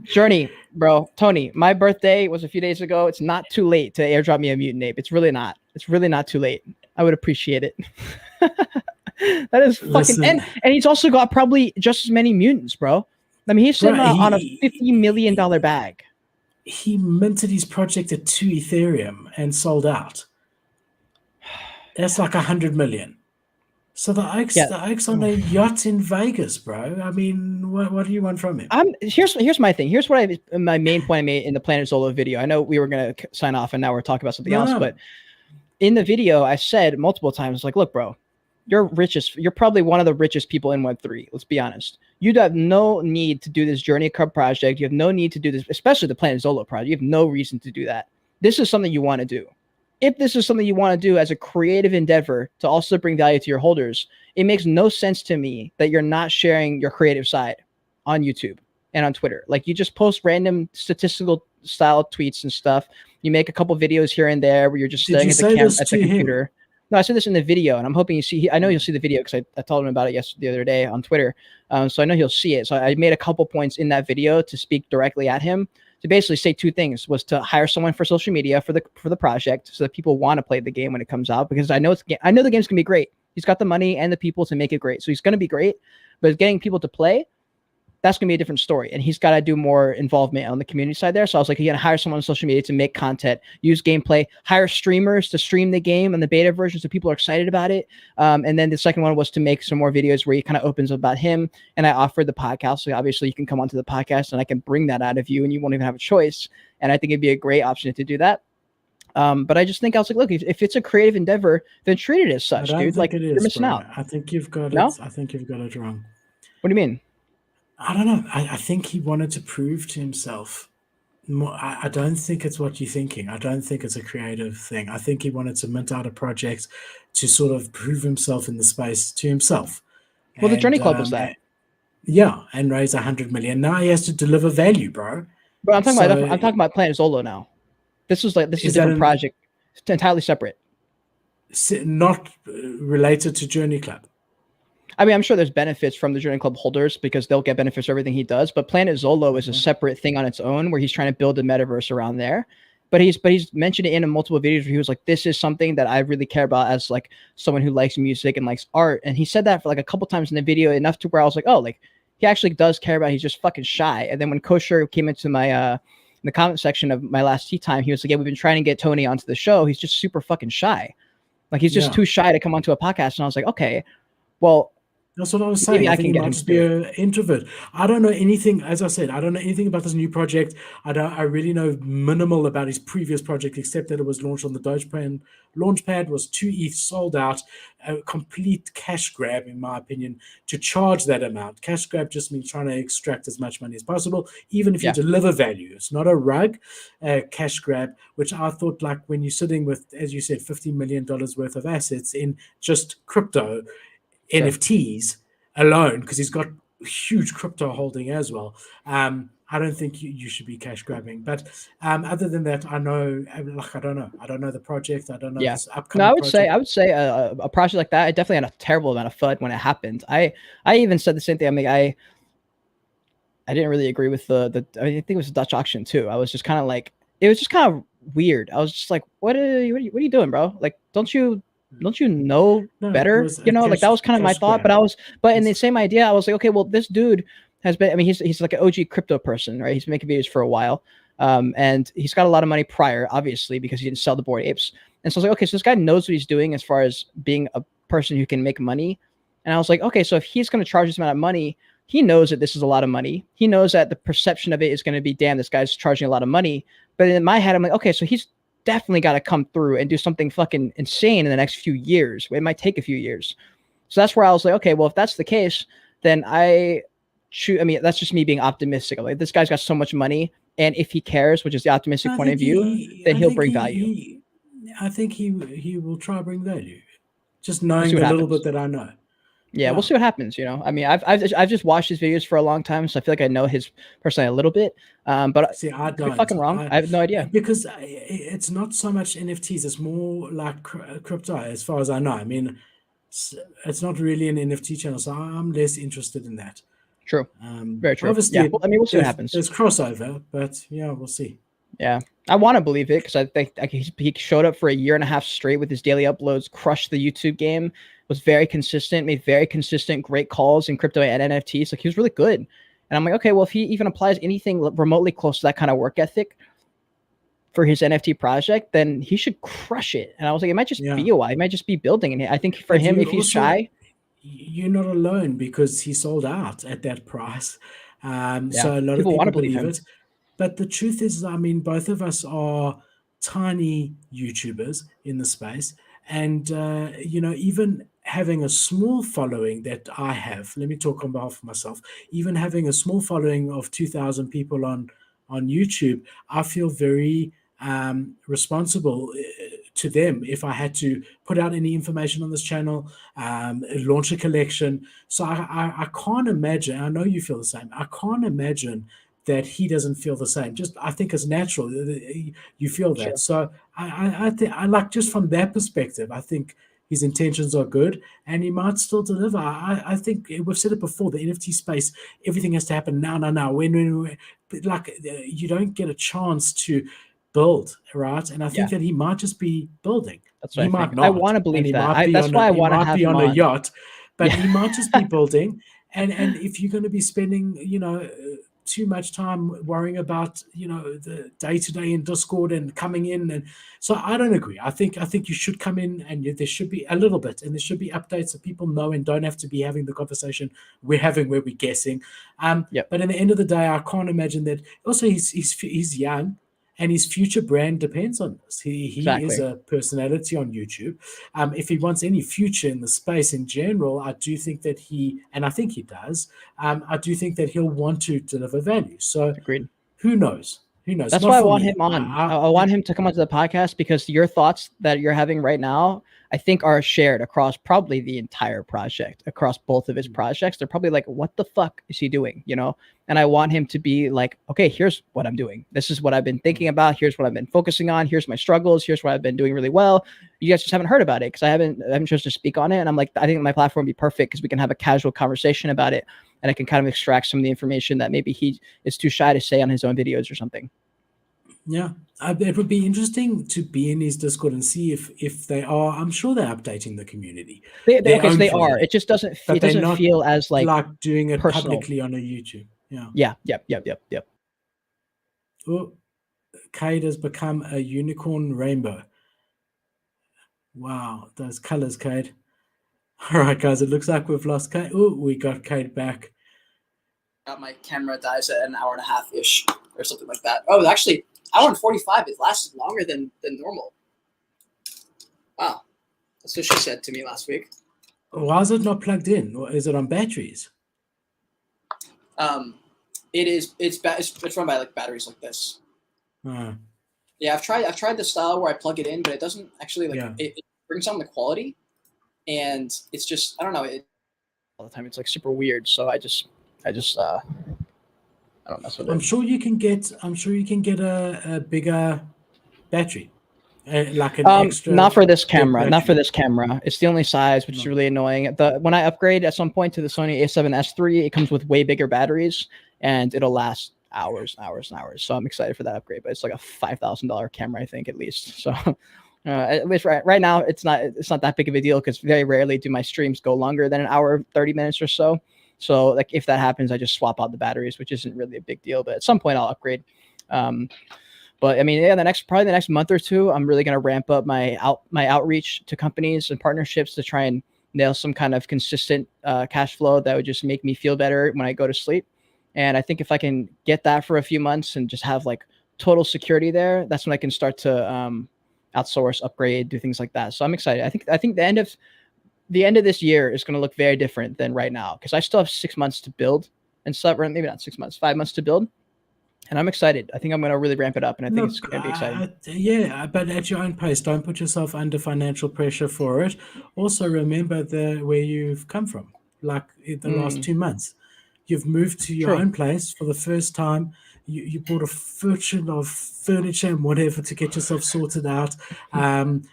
Journey, bro, Tony. My birthday was a few days ago. It's not too late to airdrop me a mutant ape. It's really not. It's really not too late. I would appreciate it. That is fucking and he's also got probably just as many mutants, bro. I mean, he's sitting on a $50 million bag. He minted his project at 2 Ethereum and sold out. That's like 100 million. So the Oak's on a yacht in Vegas, bro. I mean, what do you want from him? Here's my thing. Here's what my main point I made in the Planet Zolo video. I know we were gonna sign off, and now we're talking about something else. But in the video, I said multiple times, like, look, bro, you're probably one of the richest people in Web3. Let's be honest. You have no need to do this Journey Cub project. You have no need to do this, especially the Planet Zolo project. You have no reason to do that. This is something you want to do. if this is something you want to do as a creative endeavor to also bring value to your holders, it makes no sense to me that you're not sharing your creative side on YouTube and on Twitter. Like, you just post random statistical style tweets and stuff. You make a couple videos here and there where you're just staring at the computer. No, I said this in the video, and I'm hoping you see. I know you'll see the video because I told him about it the other day on Twitter. So I know he'll see it. So I made a couple points in that video to speak directly at him, to basically say two things: was to hire someone for social media for the project, so that people want to play the game when it comes out, because I know the game's gonna be great. He's got the money and the people to make it great, so he's gonna be great. But getting people to play, that's going to be a different story. And he's got to do more involvement on the community side there. So I was like, you got to hire someone on social media to make content, use gameplay, hire streamers to stream the game and the beta version so people are excited about it. And then the second one was to make some more videos where he kind of opens up about him. And I offered the podcast. So obviously you can come onto the podcast and I can bring that out of you and you won't even have a choice. And I think it'd be a great option to do that. But I just think I was like, look, if it's a creative endeavor, then treat it as such, dude. Like, you're missing out. I think you've got it. I think you've got it wrong. What do you mean? I don't know. I think he wanted to prove to himself more. I don't think it's what you're thinking. I don't think it's a creative thing. I think he wanted to mint out a project to sort of prove himself in the space to himself. Well, the Journey Club was that. Yeah, and raise 100 million. Now he has to deliver value, bro. But I'm talking about Planet Zolo now. This is a different project. It's entirely separate. Not related to Journey Club. I mean, I'm sure there's benefits from the Journey Club holders because they'll get benefits for everything he does. But Planet Zolo is a separate thing on its own where he's trying to build a metaverse around there. But he's mentioned it in multiple videos where he was like, this is something that I really care about as like someone who likes music and likes art. And he said that for like a couple times in the video, enough to where I was like, oh, like he actually does care about it. He's just fucking shy. And then when Kosher came into my in the comment section of my last tea time, he was like, yeah, we've been trying to get Tony onto the show. He's just super fucking shy. Like, he's just too shy to come onto a podcast. And I was like, okay, well, that's what I was saying. I think he might be an introvert. I don't know anything. As I said, I don't know anything about this new project. I really know minimal about his previous project, except that it was launched on the Dogecoin launchpad, was 2 ETH, sold out, a complete cash grab, in my opinion, to charge that amount. Cash grab just means trying to extract as much money as possible, even if you deliver value. It's not a rug cash grab, which I thought, like, when you're sitting with, as you said, $50 million worth of assets in just crypto, NFTs alone, because he's got huge crypto holding as well. I don't think you should be cash grabbing. But other than that, I don't know the project. I don't know this upcoming project. I would say a project like that, I definitely had a terrible amount of FUD when it happened. I even said the same thing. I mean, I didn't really agree with I think it was the Dutch auction too. I was just kind of like, it was just kind of weird. I was just like, what are you doing, bro? Like, don't you know better? You know, like, that was kind of my thought. But in the same idea, I was like, okay, well, this dude has been, I mean, he's like an OG crypto person, right? He's been making videos for a while. And he's got a lot of money prior, obviously, because he didn't sell the Bored Apes. And so I was like, okay, so this guy knows what he's doing as far as being a person who can make money. And I was like, okay, so if he's going to charge this amount of money, he knows that this is a lot of money. He knows that the perception of it is going to be, damn, this guy's charging a lot of money. But in my head, I'm like, okay, so he's definitely got to come through and do something fucking insane in the next few years. It might take a few years. So that's where I was like, okay, well, if that's the case, then I mean, that's just me being optimistic. Like, this guy's got so much money, and if he cares, which is the optimistic point of view, then he'll bring value. I think he will try to bring value. Just knowing a little bit that I know. Yeah, we'll see what happens. You know, I mean, I've just watched his videos for a long time, so I feel like I know his personality a little bit. But see, I don't. Fucking wrong. I have no idea, because it's not so much NFTs. It's more like crypto, as far as I know. I mean, it's not really an NFT channel, so I'm less interested in that. True. Very true. Obviously, yeah. Well, I mean, we'll see what happens. There's crossover, but yeah, we'll see. Yeah, I want to believe it, because I think he showed up for a year and a half straight with his daily uploads, crushed the YouTube game, was very consistent, made very consistent, great calls in crypto and NFTs. Like, he was really good. And I'm like, okay, well, if he even applies anything remotely close to that kind of work ethic for his NFT project, then he should crush it. And I was like, it might just be a while. He might just be building. And I think for him, if he's shy, you're not alone, because he sold out at that price. So a lot of people want to believe it. But the truth is, I mean, both of us are tiny YouTubers in the space. And, you know, even having a small following that I have, let me talk on behalf of myself, even having a small following of 2,000 people on YouTube, I feel very responsible to them if I had to put out any information on this channel, launch a collection. So I can't imagine, I know you feel the same, I can't imagine that he doesn't feel the same. Just, I think it's natural. You feel that. Sure. So I like, just from that perspective, I think his intentions are good and he might still deliver. I think we've said it before, the NFT space, everything has to happen now. When like, you don't get a chance to build, right? And I think that he might just be building. That's what he might not. I want to believe that. That's why I want to have him on a yacht, but yeah. he might just be building. And if you're going to be spending, too much time worrying about, the day-to-day in Discord and coming in, and so I don't agree. I think you should come in, and there should be a little bit, and there should be updates so people know and don't have to be having the conversation we're having where we're guessing. But at the end of the day, I can't imagine that. Also, he's young, and his future brand depends on this. He is a personality on YouTube. If he wants any future in the space in general, I do think that and I think he does, I do think that he'll want to deliver value. So agreed. Who knows? That's why I want him on. I want him to come onto the podcast, because your thoughts that you're having right now, I think, are shared across probably the entire project, across both of his projects. They're probably like, what the fuck is he doing? And I want him to be like, okay, here's what I'm doing. This is what I've been thinking about. Here's what I've been focusing on. Here's my struggles. Here's what I've been doing really well. You guys just haven't heard about it because I haven't chosen to speak on it. And I'm like, I think my platform would be perfect because we can have a casual conversation about it. And I can kind of extract some of the information that maybe he is too shy to say on his own videos or something. Yeah, it would be interesting to be in his Discord and see if they are. I'm sure they're updating the community. They are. It just doesn't. It doesn't feel as like doing it personal. Publicly on a YouTube. Yeah. Yeah. Yep. Oh, Cade has become a unicorn rainbow. Wow, those colors, Cade. All right, guys, it looks like we've lost Cade. Oh, we got Cade back. My camera dies at an hour and a half ish or something like that. Oh, actually. Hour and 45. It lasted longer than normal. Wow, that's what she said to me last week. Why is it not plugged in? Or is it on batteries? It is. It's run by like batteries like this. Yeah, I've tried the style where I plug it in, but it doesn't actually it brings down the quality, and it's just, I don't know, all the time it's like super weird. So I just I don't mess with it. I'm sure you can get a bigger battery, like an extra. Not for this camera. Not for this camera. It's the only size, which is really annoying. When I upgrade at some point to the Sony A7S III, it comes with way bigger batteries, and it'll last hours. So I'm excited for that upgrade. But it's like a $5,000 camera, I think, at least. So at least right now, it's not that big of a deal because very rarely do my streams go longer than an hour, 30 minutes or so. So like if that happens, I just swap out the batteries, which isn't really a big deal. But at some point I'll upgrade. But I mean, yeah, probably the next month or two, I'm really going to ramp up my outreach to companies and partnerships to try and nail some kind of consistent cash flow that would just make me feel better when I go to sleep. And I think if I can get that for a few months and just have like total security there, that's when I can start to outsource, upgrade, do things like that. So I'm excited. I think the end of this year is going to look very different than right now because I still have 6 months to build and stuff, or maybe not 6 months, 5 months to build. And I'm excited. I think I'm going to really ramp it up, and I think it's going to be exciting. Yeah, but at your own pace. Don't put yourself under financial pressure for it. Also, remember where you've come from. Like in the last 2 months, you've moved to your own place for the first time. You bought a fortune of furniture and whatever to get yourself sorted out.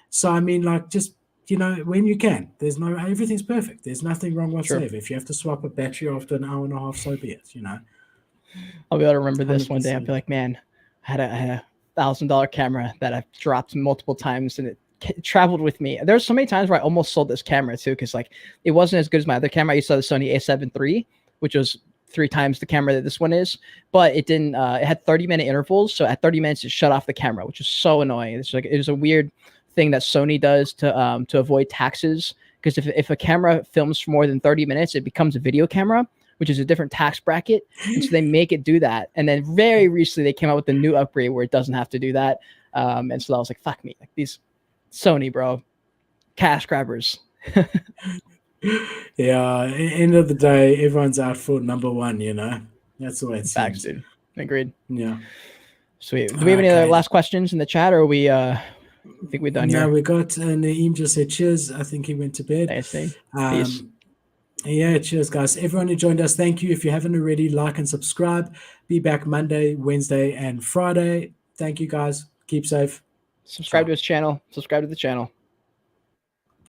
So I mean, like, just, when you can, everything's perfect. There's nothing wrong whatsoever. Sure. If you have to swap a battery after an hour and a half, so be it, I'll be able to remember this 100%. One day. I'll be like, man, I had a $1,000 camera that I've dropped multiple times and it traveled with me. There's so many times where I almost sold this camera too, because like it wasn't as good as my other camera. I used to have the Sony A7 III, which was 3 times the camera that this one is, but it didn't, it had 30-minute intervals. So at 30 minutes, it shut off the camera, which is so annoying. It's like, it was a weird thing that Sony does to avoid taxes. Because if a camera films for more than 30 minutes, it becomes a video camera, which is a different tax bracket. And so they make it do that. And then very recently they came out with a new upgrade where it doesn't have to do that. And so I was like, fuck me, like these Sony, bro, cash grabbers. Yeah, end of the day, everyone's out for number one, That's the way it Facts, seems. dude. Agreed. Yeah. Sweet. Do we have any other last questions in the chat, or are we I think we're done here. No, we got Naeem just said cheers. I think he went to bed. Peace. Yeah, cheers, guys. Everyone who joined us, thank you. If you haven't already, like and subscribe. Be back Monday, Wednesday, and Friday. Thank you, guys. Keep safe. Subscribe to his channel. Subscribe to the channel.